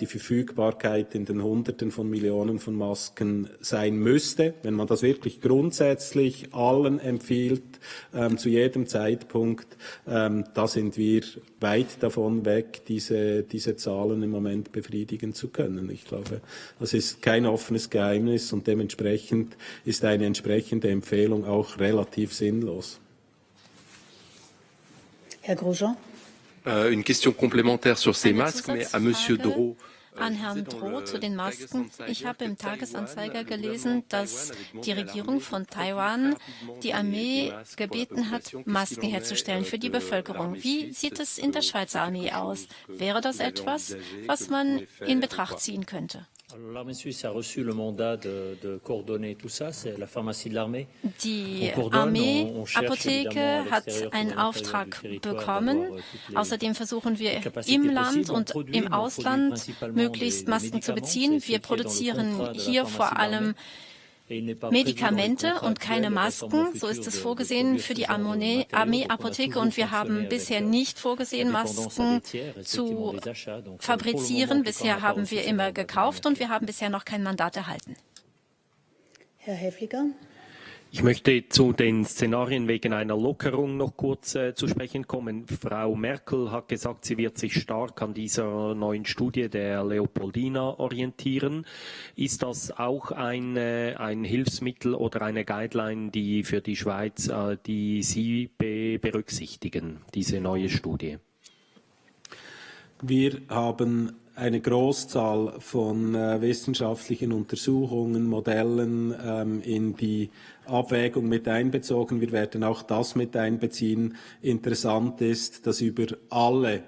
die Verfügbarkeit in den Hunderten von Millionen von Masken sein müsste. Wenn man das wirklich grundsätzlich allen empfiehlt, zu jedem Zeitpunkt, da sind wir weit davon weg, diese Zahlen im Moment befriedigen zu können. Ich glaube, das ist kein offenes Geheimnis und dementsprechend ist eine entsprechende Empfehlung auch relativ sinnlos. Herr Grosjean. Une question complémentaire sur ces masques, mais à Monsieur Drault. An Herrn Droh zu den Masken. Ich habe im Tagesanzeiger gelesen, dass die Regierung von Taiwan die Armee gebeten hat, Masken herzustellen für die Bevölkerung. Wie sieht es in der Schweizer Armee aus? Wäre das etwas, was man in Betracht ziehen könnte? Die Armeeapotheke hat einen Auftrag bekommen. Außerdem versuchen wir im Land und im Ausland möglichst Masken zu beziehen. Wir produzieren hier vor allem Medikamente und keine Masken. So ist es vorgesehen für die Armeeapotheke und wir haben bisher nicht vorgesehen, Masken zu fabrizieren. Bisher haben wir immer gekauft und wir haben bisher noch kein Mandat erhalten. Herr Häfliger. Ich möchte zu den Szenarien wegen einer Lockerung noch kurz zu sprechen kommen. Frau Merkel hat gesagt, sie wird sich stark an dieser neuen Studie der Leopoldina orientieren. Ist das auch ein Hilfsmittel oder eine Guideline, die für die Schweiz, die Sie berücksichtigen, diese neue Studie? Wir haben eine Großzahl von wissenschaftlichen Untersuchungen, Modellen in die Abwägung mit einbezogen. Wir werden auch das mit einbeziehen. Interessant ist, dass über alle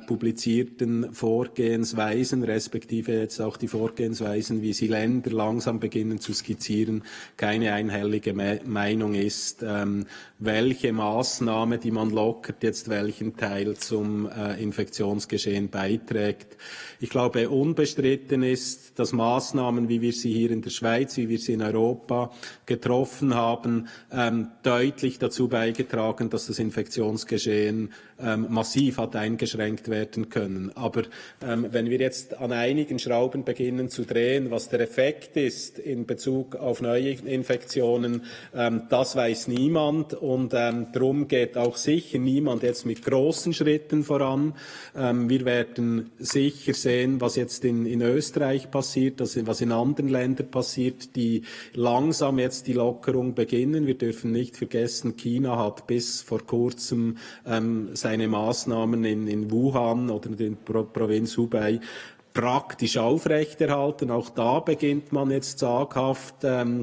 publizierten Vorgehensweisen, respektive jetzt auch die Vorgehensweisen, wie sie Länder langsam beginnen zu skizzieren, keine einhellige Meinung ist, welche Maßnahme, die man lockert, jetzt welchen Teil zum Infektionsgeschehen beiträgt. Ich glaube, unbestritten ist, dass Maßnahmen, wie wir sie hier in der Schweiz, wie wir sie in Europa getroffen haben, deutlich dazu beigetragen, dass das Infektionsgeschehen massiv hat eingeschränkt werden können. Aber wenn wir jetzt an einigen Schrauben beginnen zu drehen, was der Effekt ist in Bezug auf neue Infektionen, das weiß niemand und darum geht auch sicher niemand jetzt mit großen Schritten voran. Wir werden sicher sehen, was jetzt in Österreich passiert, was in anderen Ländern passiert, die langsam jetzt die Lockerung beginnen. Wir dürfen nicht vergessen, China hat bis vor kurzem seine Maßnahmen in Wuhan oder in der Provinz Hubei praktisch aufrechterhalten. Auch da beginnt man jetzt zaghaft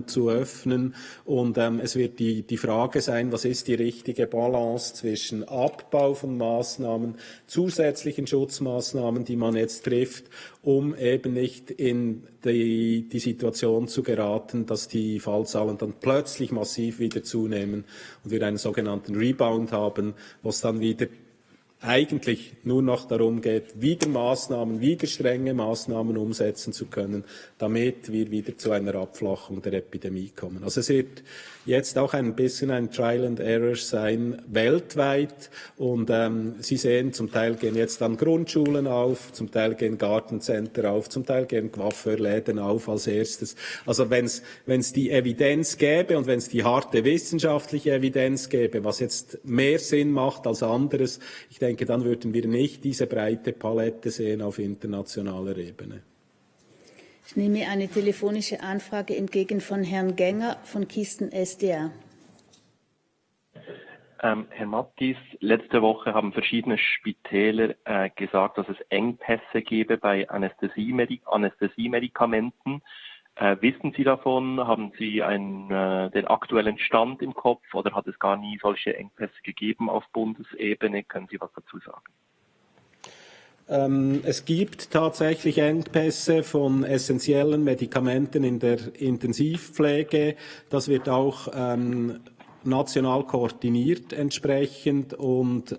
zu öffnen. Und es wird die Frage sein, was ist die richtige Balance zwischen Abbau von Maßnahmen, zusätzlichen Schutzmaßnahmen, die man jetzt trifft, um eben nicht in die Situation zu geraten, dass die Fallzahlen dann plötzlich massiv wieder zunehmen und wir einen sogenannten Rebound haben, wo es dann wieder eigentlich nur noch darum geht, wieder strenge Maßnahmen umsetzen zu können, damit wir wieder zu einer Abflachung der Epidemie kommen. Also es wird jetzt auch ein bisschen ein Trial and Error sein, weltweit. Und Sie sehen, zum Teil gehen jetzt dann Grundschulen auf, zum Teil gehen Gartencenter auf, zum Teil gehen Coiffeurläden auf als erstes. Also wenn es die Evidenz gäbe und wenn es die harte wissenschaftliche Evidenz gäbe, was jetzt mehr Sinn macht als anderes, ich denke, dann würden wir nicht diese breite Palette sehen auf internationaler Ebene. Ich nehme eine telefonische Anfrage entgegen von Herrn Gänger von Kisten SDA. Herr Mattis, letzte Woche haben verschiedene Spitäler gesagt, dass es Engpässe gebe bei Anästhesiemedikamenten. Wissen Sie davon? Haben Sie den aktuellen Stand im Kopf oder hat es gar nie solche Engpässe gegeben auf Bundesebene? Können Sie was dazu sagen? Es gibt tatsächlich Engpässe von essentiellen Medikamenten in der Intensivpflege. Das wird auch national koordiniert entsprechend und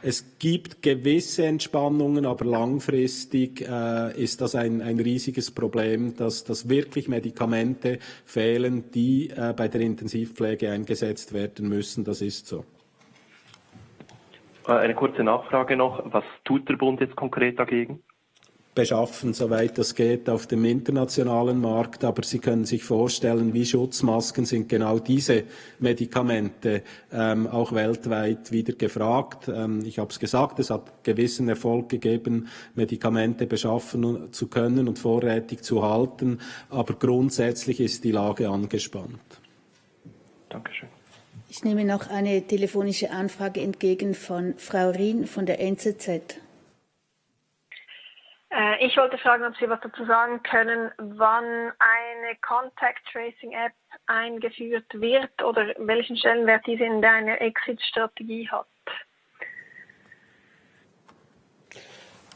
es gibt gewisse Entspannungen, aber langfristig ist das ein riesiges Problem, dass wirklich Medikamente fehlen, die bei der Intensivpflege eingesetzt werden müssen. Das ist so. Eine kurze Nachfrage noch. Was tut der Bund jetzt konkret dagegen? Beschaffen, soweit das geht, auf dem internationalen Markt. Aber Sie können sich vorstellen, wie Schutzmasken sind genau diese Medikamente auch weltweit wieder gefragt. Ich habe es gesagt, es hat gewissen Erfolg gegeben, Medikamente beschaffen zu können und vorrätig zu halten. Aber grundsätzlich ist die Lage angespannt. Dankeschön. Ich nehme noch eine telefonische Anfrage entgegen von Frau Rien von der NZZ. Ich wollte fragen, ob Sie was dazu sagen können, wann eine Contact Tracing App eingeführt wird oder welchen Stellenwert diese in deiner Exit-Strategie hat.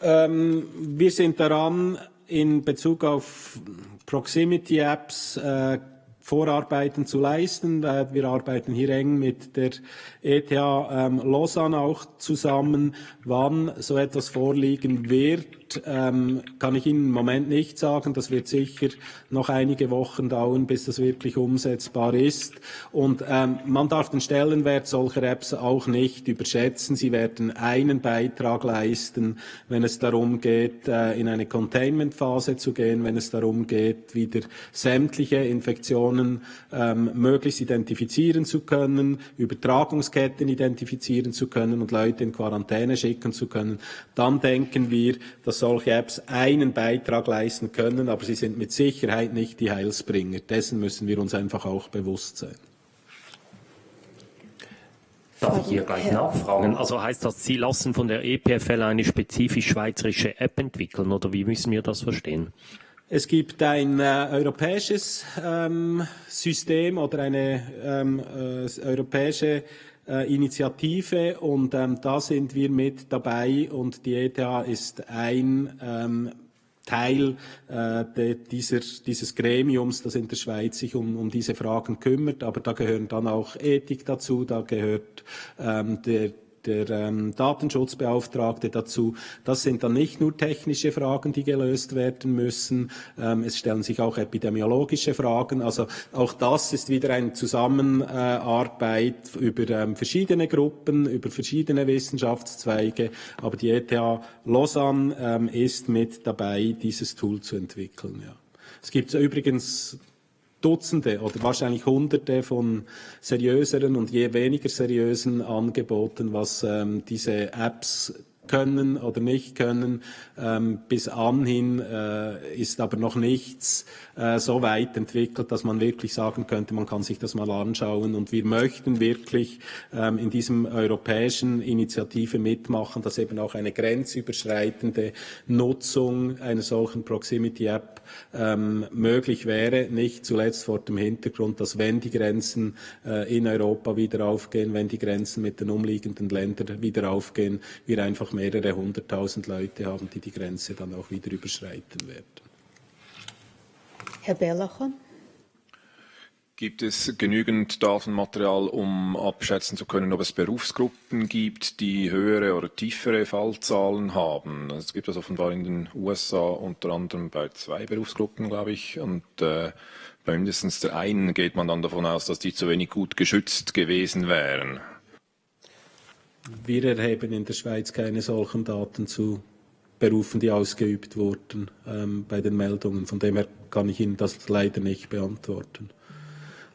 Wir sind daran, in Bezug auf Proximity Apps Vorarbeiten zu leisten. Wir arbeiten hier eng mit der ETH Lausanne auch zusammen. Wann so etwas vorliegen wird, kann ich Ihnen im Moment nicht sagen. Das wird sicher noch einige Wochen dauern, bis das wirklich umsetzbar ist. Und man darf den Stellenwert solcher Apps auch nicht überschätzen. Sie werden einen Beitrag leisten, wenn es darum geht, in eine Containment-Phase zu gehen, wenn es darum geht, wieder sämtliche Infektionen möglichst identifizieren zu können, Übertragungsketten identifizieren zu können und Leute in Quarantäne schicken zu können. Dann denken wir, dass solche Apps einen Beitrag leisten können, aber sie sind mit Sicherheit nicht die Heilsbringer. Dessen müssen wir uns einfach auch bewusst sein. Darf ich hier gleich nachfragen? Also heißt das, Sie lassen von der EPFL eine spezifisch schweizerische App entwickeln oder wie müssen wir das verstehen? Es gibt ein europäisches System oder eine europäische Initiative und da sind wir mit dabei und die ETH ist ein Teil dieses Gremiums, das in der Schweiz sich um diese Fragen kümmert, aber da gehören dann auch Ethik dazu, da gehört der Datenschutzbeauftragte dazu. Das sind dann nicht nur technische Fragen, die gelöst werden müssen. Es stellen sich auch epidemiologische Fragen. Also auch das ist wieder eine Zusammenarbeit über verschiedene Gruppen, über verschiedene Wissenschaftszweige. Aber die ETH Lausanne ist mit dabei, dieses Tool zu entwickeln. Ja. Es gibt übrigens Dutzende oder wahrscheinlich Hunderte von seriöseren und je weniger seriösen Angeboten, was diese Apps können oder nicht können. Bis anhin ist aber noch nichts so weit entwickelt, dass man wirklich sagen könnte, man kann sich das mal anschauen. Und wir möchten wirklich in diesem europäischen Initiative mitmachen, dass eben auch eine grenzüberschreitende Nutzung einer solchen Proximity-App möglich wäre, nicht zuletzt vor dem Hintergrund, dass wenn die Grenzen in Europa wieder aufgehen, wenn die Grenzen mit den umliegenden Ländern wieder aufgehen, wir einfach mehrere 100.000 Leute haben, die die Grenze dann auch wieder überschreiten werden. Herr Berlacher? Gibt es genügend Datenmaterial, um abschätzen zu können, ob es Berufsgruppen gibt, die höhere oder tiefere Fallzahlen haben? Es gibt das offenbar in den USA unter anderem bei 2 Berufsgruppen, glaube ich, und bei mindestens der einen geht man dann davon aus, dass die zu wenig gut geschützt gewesen wären. Wir erheben in der Schweiz keine solchen Daten zu Berufen, die ausgeübt wurden bei den Meldungen. Von dem her kann ich Ihnen das leider nicht beantworten.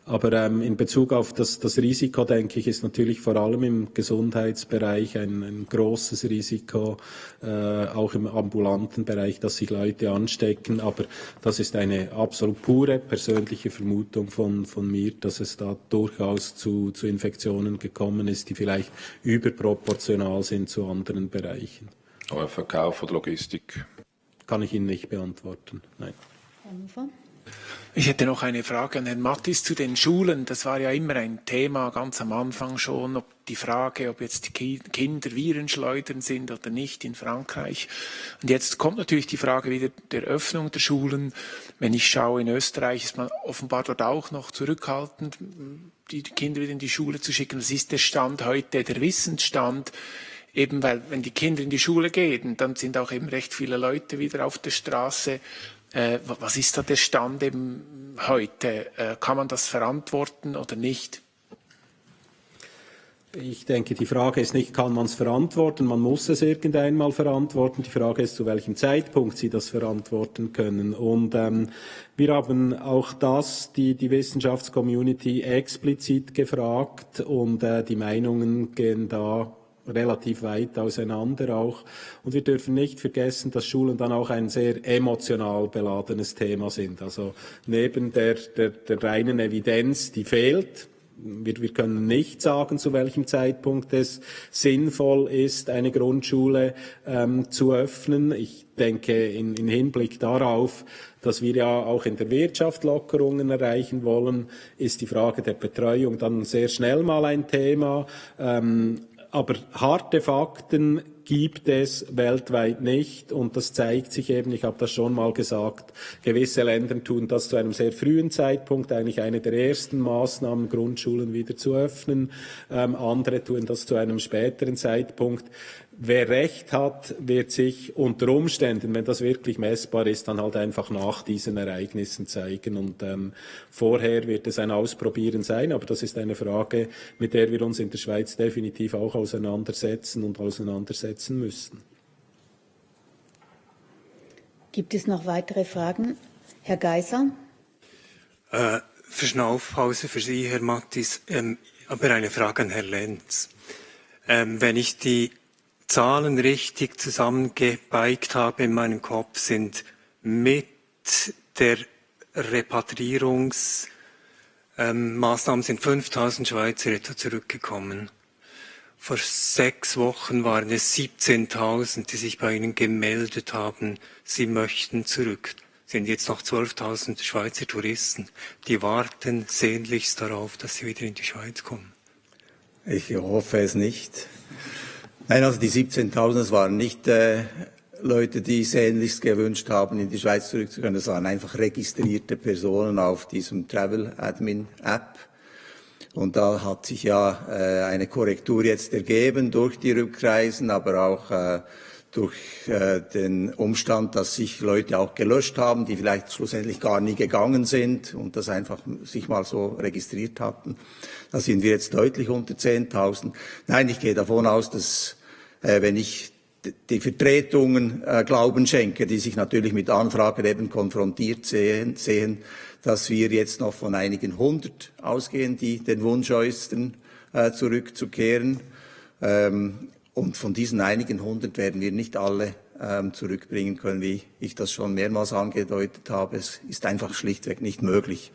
Aber in Bezug auf das Risiko, denke ich, ist natürlich vor allem im Gesundheitsbereich ein großes Risiko, auch im ambulanten Bereich, dass sich Leute anstecken. Aber das ist eine absolut pure persönliche Vermutung von mir, dass es da durchaus zu Infektionen gekommen ist, die vielleicht überproportional sind zu anderen Bereichen. Oder Verkauf oder Logistik? Kann ich Ihnen nicht beantworten, nein. Ich hätte noch eine Frage an Herrn Mattis zu den Schulen. Das war ja immer ein Thema, ganz am Anfang schon, ob jetzt die Kinder Virenschleudern sind oder nicht in Frankreich. Und jetzt kommt natürlich die Frage wieder der Öffnung der Schulen. Wenn ich schaue, in Österreich ist man offenbar dort auch noch zurückhaltend, die Kinder wieder in die Schule zu schicken. Was ist der Stand heute, der Wissensstand? Eben weil, wenn die Kinder in die Schule gehen, dann sind auch eben recht viele Leute wieder auf der Straße. Was ist da der Stand eben heute? Kann man das verantworten oder nicht? Ich denke, die Frage ist nicht, kann man es verantworten? Man muss es irgendeinmal verantworten. Die Frage ist, zu welchem Zeitpunkt Sie das verantworten können. Und wir haben auch die Wissenschaftscommunity explizit gefragt und die Meinungen gehen da relativ weit auseinander auch. Und wir dürfen nicht vergessen, dass Schulen dann auch ein sehr emotional beladenes Thema sind. Also neben der reinen Evidenz, die fehlt, wir können nicht sagen, zu welchem Zeitpunkt es sinnvoll ist, eine Grundschule zu öffnen. Ich denke, in Hinblick darauf, dass wir ja auch in der Wirtschaft Lockerungen erreichen wollen, ist die Frage der Betreuung dann sehr schnell mal ein Thema. Aber harte Fakten gibt es weltweit nicht und das zeigt sich eben, ich habe das schon mal gesagt, gewisse Länder tun das zu einem sehr frühen Zeitpunkt, eigentlich eine der ersten Maßnahmen, Grundschulen wieder zu öffnen, andere tun das zu einem späteren Zeitpunkt. Wer Recht hat, wird sich unter Umständen, wenn das wirklich messbar ist, dann halt einfach nach diesen Ereignissen zeigen. Und vorher wird es ein Ausprobieren sein, aber das ist eine Frage, mit der wir uns in der Schweiz definitiv auch auseinandersetzen und auseinandersetzen müssen. Gibt es noch weitere Fragen? Herr Geiser? Verschnaufpause für Sie, Herr Mattis, aber eine Frage an Herrn Lenz. Wenn ich die Zahlen richtig zusammengebeigt habe in meinem Kopf, sind mit der Repatriierungsmaßnahmen sind 5.000 Schweizer etwa zurückgekommen. Vor 6 Wochen waren es 17.000, die sich bei Ihnen gemeldet haben, sie möchten zurück. Sind jetzt noch 12.000 Schweizer Touristen, die warten sehnlichst darauf, dass sie wieder in die Schweiz kommen. Ich hoffe es nicht. Nein, also die 17.000, das waren nicht Leute, die sehnlichst gewünscht haben, in die Schweiz zurückzukommen. Das waren einfach registrierte Personen auf diesem Travel Admin App. Und da hat sich ja eine Korrektur jetzt ergeben durch die Rückreisen, aber auch durch den Umstand, dass sich Leute auch gelöscht haben, die vielleicht schlussendlich gar nie gegangen sind und das einfach sich mal so registriert hatten. Da sind wir jetzt deutlich unter 10.000. Nein, ich gehe davon aus, dass wenn ich die Vertretungen Glauben schenke, die sich natürlich mit Anfragen eben konfrontiert sehen, dass wir jetzt noch von einigen 100 ausgehen, die den Wunsch äußern, zurückzukehren. Und von diesen einigen 100 werden wir nicht alle zurückbringen können, wie ich das schon mehrmals angedeutet habe. Es ist einfach schlichtweg nicht möglich,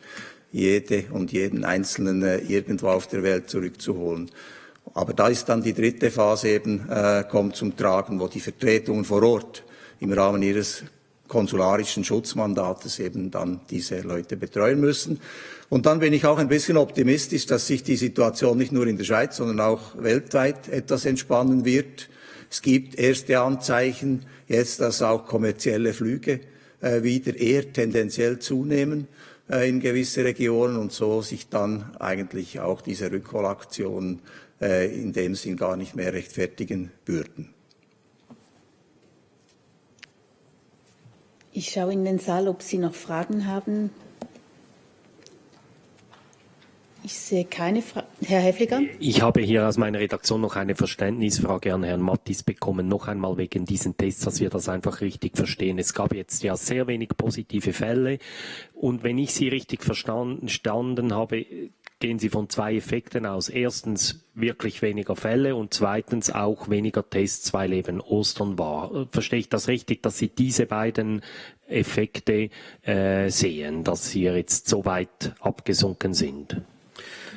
jede und jeden Einzelnen irgendwo auf der Welt zurückzuholen. Aber da ist dann die dritte Phase eben, kommt zum Tragen, wo die Vertretungen vor Ort im Rahmen ihres konsularischen Schutzmandates eben dann diese Leute betreuen müssen. Und dann bin ich auch ein bisschen optimistisch, dass sich die Situation nicht nur in der Schweiz, sondern auch weltweit etwas entspannen wird. Es gibt erste Anzeichen jetzt, dass auch kommerzielle Flüge wieder eher tendenziell zunehmen in gewisse Regionen und so sich dann eigentlich auch diese Rückholaktionen in dem Sinn gar nicht mehr rechtfertigen würden. Ich schaue in den Saal, ob Sie noch Fragen haben. Ich sehe keine Frage. Herr Häfliger? Ich habe hier aus meiner Redaktion noch eine Verständnisfrage an Herrn Mattis bekommen, noch einmal wegen diesen Tests, dass wir das einfach richtig verstehen. Es gab jetzt ja sehr wenig positive Fälle und wenn ich Sie richtig verstanden habe, gehen Sie von zwei Effekten aus. Erstens wirklich weniger Fälle und zweitens auch weniger Tests, weil eben Ostern war. Verstehe ich das richtig, dass Sie diese beiden Effekte sehen, dass Sie jetzt so weit abgesunken sind?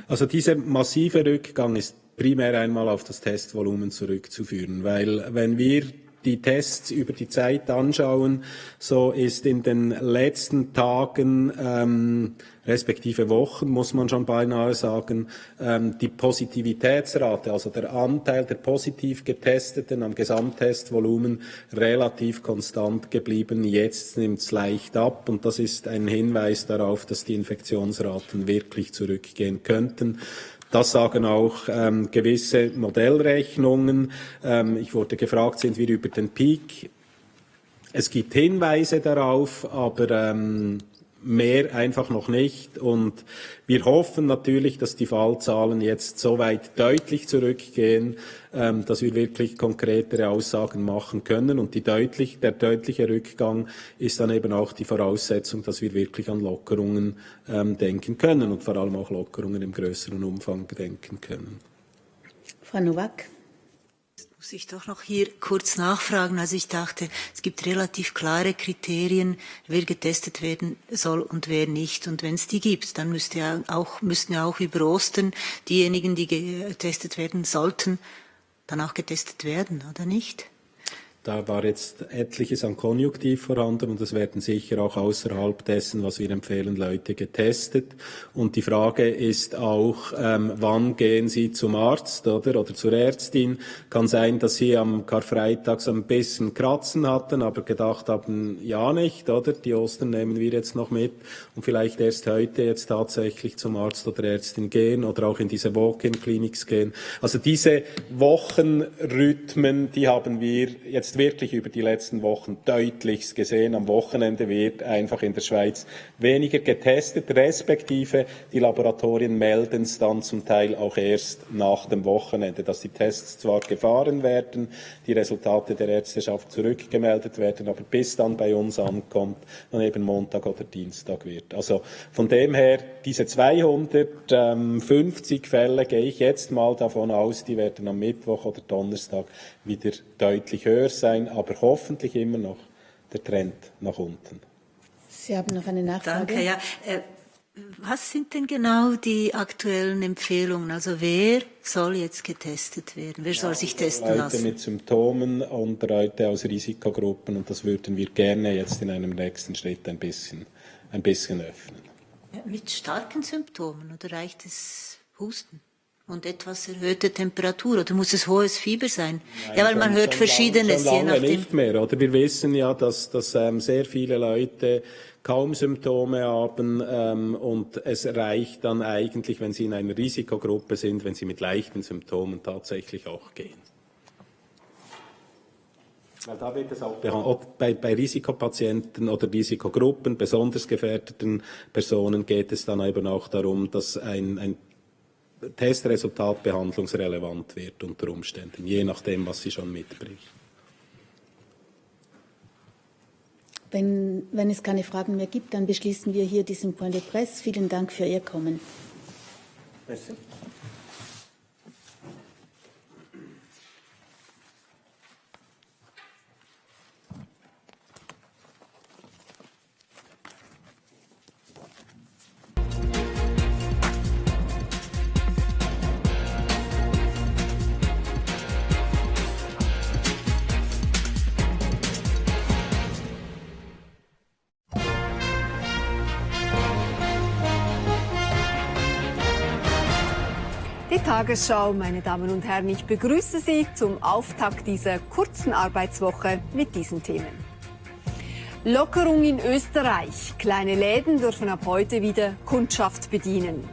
Also dieser massive Rückgang ist primär einmal auf das Testvolumen zurückzuführen, weil wenn wir die Tests über die Zeit anschauen, so ist in den letzten Tagen, respektive Wochen, muss man schon beinahe sagen, die Positivitätsrate, also der Anteil der positiv Getesteten am Gesamttestvolumen relativ konstant geblieben. Jetzt nimmt es leicht ab und das ist ein Hinweis darauf, dass die Infektionsraten wirklich zurückgehen könnten. Das sagen auch gewisse Modellrechnungen. Ich wurde gefragt, sind wir über den Peak? Es gibt Hinweise darauf, aber mehr einfach noch nicht. Und wir hoffen natürlich, dass die Fallzahlen jetzt soweit deutlich zurückgehen, dass wir wirklich konkretere Aussagen machen können. Und der deutliche Rückgang ist dann eben auch die Voraussetzung, dass wir wirklich an Lockerungen denken können und vor allem auch Lockerungen im größeren Umfang denken können. Frau Nowak. Muss ich doch noch hier kurz nachfragen. Also ich dachte, es gibt relativ klare Kriterien, wer getestet werden soll und wer nicht. Und wenn es die gibt, dann müssten ja auch über Ostern diejenigen, die getestet werden sollten, dann auch getestet werden, oder nicht? Da war jetzt etliches an Konjunktiv vorhanden und es werden sicher auch außerhalb dessen, was wir empfehlen, Leute getestet. Und die Frage ist auch, wann gehen Sie zum Arzt oder zur Ärztin? Kann sein, dass Sie am Karfreitag so ein bisschen Kratzen hatten, aber gedacht haben, ja nicht, oder? Die Ostern nehmen wir jetzt noch mit und vielleicht erst heute jetzt tatsächlich zum Arzt oder Ärztin gehen oder auch in diese Walk-in-Clinics gehen. Also diese Wochenrhythmen, die haben wir jetzt wirklich über die letzten Wochen deutlichst gesehen. Am Wochenende wird einfach in der Schweiz weniger getestet, respektive die Laboratorien melden es dann zum Teil auch erst nach dem Wochenende, dass die Tests zwar gefahren werden, die Resultate der Ärzteschaft zurückgemeldet werden, aber bis dann bei uns ankommt, dann eben Montag oder Dienstag wird. Also von dem her, diese 250 Fälle gehe ich jetzt mal davon aus, die werden am Mittwoch oder Donnerstag wieder deutlich höher sein, aber hoffentlich immer noch der Trend nach unten. Sie haben noch eine Nachfrage? Danke, ja. Was sind denn genau die aktuellen Empfehlungen? Also wer soll jetzt getestet werden? Wer soll sich testen lassen? Leute mit Symptomen und Leute aus Risikogruppen und das würden wir gerne jetzt in einem nächsten Schritt ein bisschen öffnen. Ja, mit starken Symptomen oder reicht es Husten? Und etwas erhöhte Temperatur oder muss es hohes Fieber sein? Nein, ja, weil man hört Verschiedenes. Schon lange nicht mehr, oder? Wir wissen ja, dass sehr viele Leute kaum Symptome haben und es reicht dann eigentlich, wenn sie in einer Risikogruppe sind, wenn sie mit leichten Symptomen tatsächlich auch gehen. Weil da wird es auch bei Risikopatienten oder Risikogruppen, besonders gefährdeten Personen, geht es dann eben auch darum, dass ein Testresultat behandlungsrelevant wird unter Umständen, je nachdem, was sie schon mitbringt. Wenn es keine Fragen mehr gibt, dann beschließen wir hier diesen Point de Presse. Vielen Dank für Ihr Kommen. Merci. Tagesschau, meine Damen und Herren, ich begrüße Sie zum Auftakt dieser kurzen Arbeitswoche mit diesen Themen. Lockerung in Österreich. Kleine Läden dürfen ab heute wieder Kundschaft bedienen.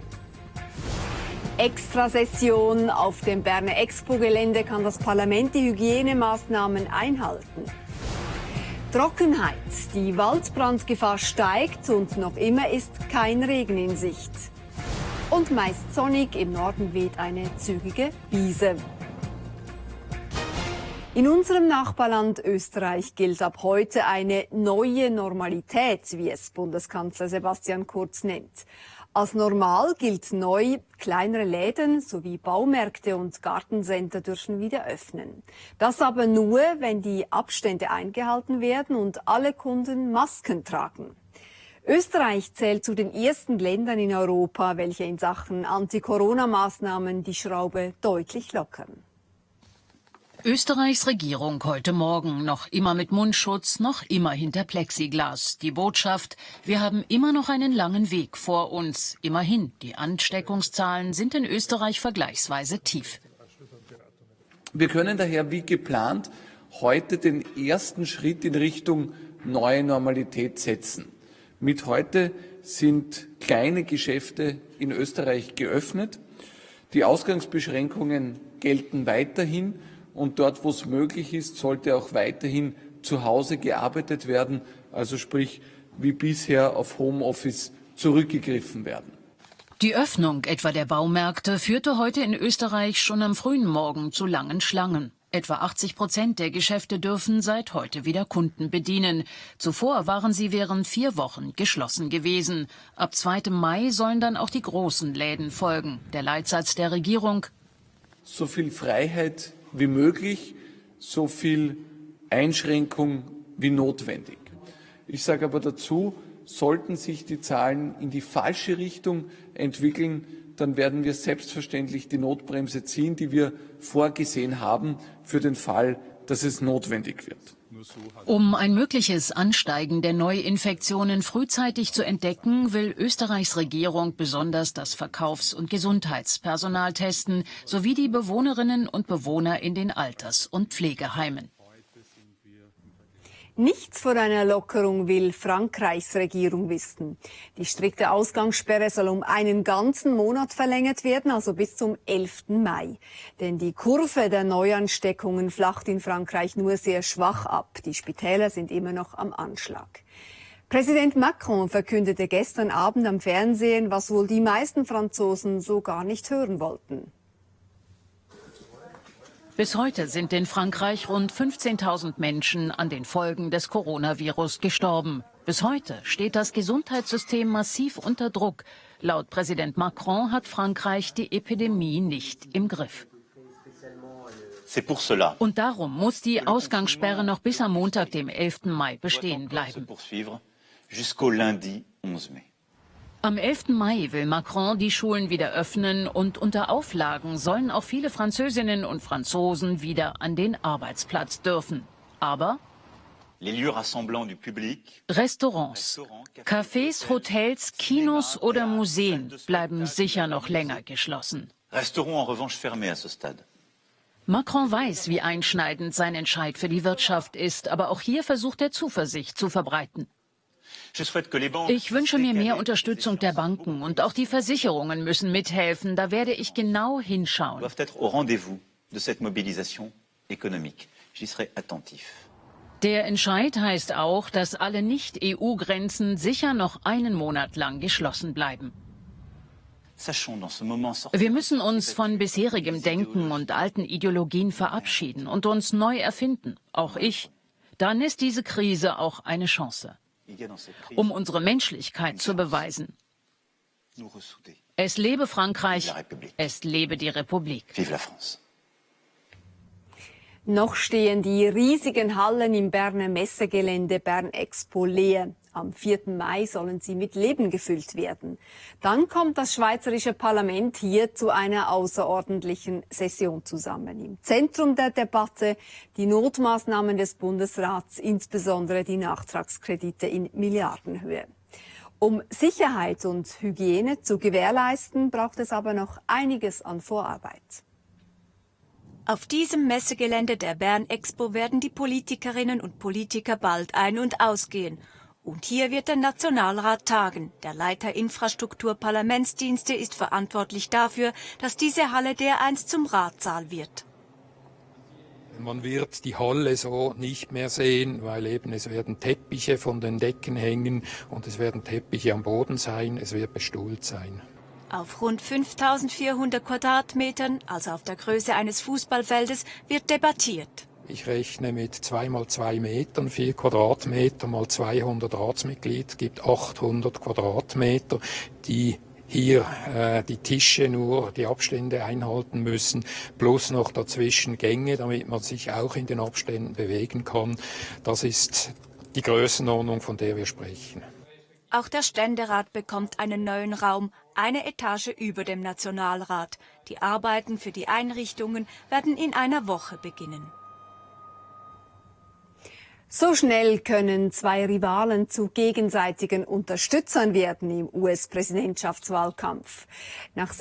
Extrasession. Auf dem Berner Expo-Gelände kann das Parlament die Hygienemaßnahmen einhalten. Trockenheit. Die Waldbrandgefahr steigt und noch immer ist kein Regen in Sicht. Und meist sonnig, im Norden weht eine zügige Brise. In unserem Nachbarland Österreich gilt ab heute eine neue Normalität, wie es Bundeskanzler Sebastian Kurz nennt. Als normal gilt neu, kleinere Läden sowie Baumärkte und Gartencenter dürfen wieder öffnen. Das aber nur, wenn die Abstände eingehalten werden und alle Kunden Masken tragen. Österreich zählt zu den ersten Ländern in Europa, welche in Sachen Anti-Corona-Maßnahmen die Schraube deutlich lockern. Österreichs Regierung heute Morgen, noch immer mit Mundschutz, noch immer hinter Plexiglas. Die Botschaft, wir haben immer noch einen langen Weg vor uns. Immerhin, die Ansteckungszahlen sind in Österreich vergleichsweise tief. Wir können daher wie geplant heute den ersten Schritt in Richtung neue Normalität setzen. Mit heute sind kleine Geschäfte in Österreich geöffnet. Die Ausgangsbeschränkungen gelten weiterhin und dort, wo es möglich ist, sollte auch weiterhin zu Hause gearbeitet werden, also sprich wie bisher auf Homeoffice zurückgegriffen werden. Die Öffnung etwa der Baumärkte führte heute in Österreich schon am frühen Morgen zu langen Schlangen. Etwa 80% der Geschäfte dürfen seit heute wieder Kunden bedienen. Zuvor waren sie während 4 Wochen geschlossen gewesen. Ab 2. Mai sollen dann auch die großen Läden folgen. Der Leitsatz der Regierung: So viel Freiheit wie möglich, so viel Einschränkung wie notwendig. Ich sage aber dazu, sollten sich die Zahlen in die falsche Richtung entwickeln, dann werden wir selbstverständlich die Notbremse ziehen, die wir vorgesehen haben, für den Fall, dass es notwendig wird. Um ein mögliches Ansteigen der Neuinfektionen frühzeitig zu entdecken, will Österreichs Regierung besonders das Verkaufs- und Gesundheitspersonal testen, sowie die Bewohnerinnen und Bewohner in den Alters- und Pflegeheimen. Nichts von einer Lockerung will Frankreichs Regierung wissen. Die strikte Ausgangssperre soll um einen ganzen Monat verlängert werden, also bis zum 11. Mai. Denn die Kurve der Neuansteckungen flacht in Frankreich nur sehr schwach ab. Die Spitäler sind immer noch am Anschlag. Präsident Macron verkündete gestern Abend am Fernsehen, was wohl die meisten Franzosen so gar nicht hören wollten. Bis heute sind in Frankreich rund 15.000 Menschen an den Folgen des Coronavirus gestorben. Bis heute steht das Gesundheitssystem massiv unter Druck. Laut Präsident Macron hat Frankreich die Epidemie nicht im Griff. Und darum muss die Ausgangssperre noch bis am Montag, dem 11. Mai, bestehen bleiben. Am 11. Mai will Macron die Schulen wieder öffnen und unter Auflagen sollen auch viele Französinnen und Franzosen wieder an den Arbeitsplatz dürfen. Aber Restaurants, Cafés, Hotels, Kinos oder Museen bleiben sicher noch länger geschlossen. Macron weiß, wie einschneidend sein Entscheid für die Wirtschaft ist, aber auch hier versucht er Zuversicht zu verbreiten. Ich wünsche mir mehr Unterstützung der Banken und auch die Versicherungen müssen mithelfen. Da werde ich genau hinschauen. Der Entscheid heißt auch, dass alle Nicht-EU-Grenzen sicher noch einen Monat lang geschlossen bleiben. Wir müssen uns von bisherigem Denken und alten Ideologien verabschieden und uns neu erfinden. Auch ich. Dann ist diese Krise auch eine Chance. Um unsere Menschlichkeit zu beweisen. Es lebe Frankreich, es lebe die Republik. Noch stehen die riesigen Hallen im Berner Messegelände Bern Expo leer. Am 4. Mai sollen sie mit Leben gefüllt werden. Dann kommt das Schweizerische Parlament hier zu einer außerordentlichen Session zusammen. Im Zentrum der Debatte die Notmaßnahmen des Bundesrats, insbesondere die Nachtragskredite in Milliardenhöhe. Um Sicherheit und Hygiene zu gewährleisten, braucht es aber noch einiges an Vorarbeit. Auf diesem Messegelände der Bern Expo werden die Politikerinnen und Politiker bald ein- und ausgehen. Und hier wird der Nationalrat tagen. Der Leiter Infrastruktur Parlamentsdienste ist verantwortlich dafür, dass diese Halle dereinst zum Ratssaal wird. Man wird die Halle so nicht mehr sehen, weil eben es werden Teppiche von den Decken hängen und es werden Teppiche am Boden sein, es wird bestuhlt sein. Auf rund 5.400 Quadratmetern, also auf der Größe eines Fußballfeldes, wird debattiert. Ich rechne mit 2 mal 2 Metern, 4 Quadratmeter mal 200 Ratsmitglieder, gibt 800 Quadratmeter, die hier die Tische nur die Abstände einhalten müssen, plus noch dazwischen Gänge, damit man sich auch in den Abständen bewegen kann. Das ist die Größenordnung, von der wir sprechen. Auch der Ständerat bekommt einen neuen Raum, eine Etage über dem Nationalrat. Die Arbeiten für die Einrichtungen werden in einer Woche beginnen. So schnell können 2 Rivalen zu gegenseitigen Unterstützern werden im US-Präsidentschaftswahlkampf. Nach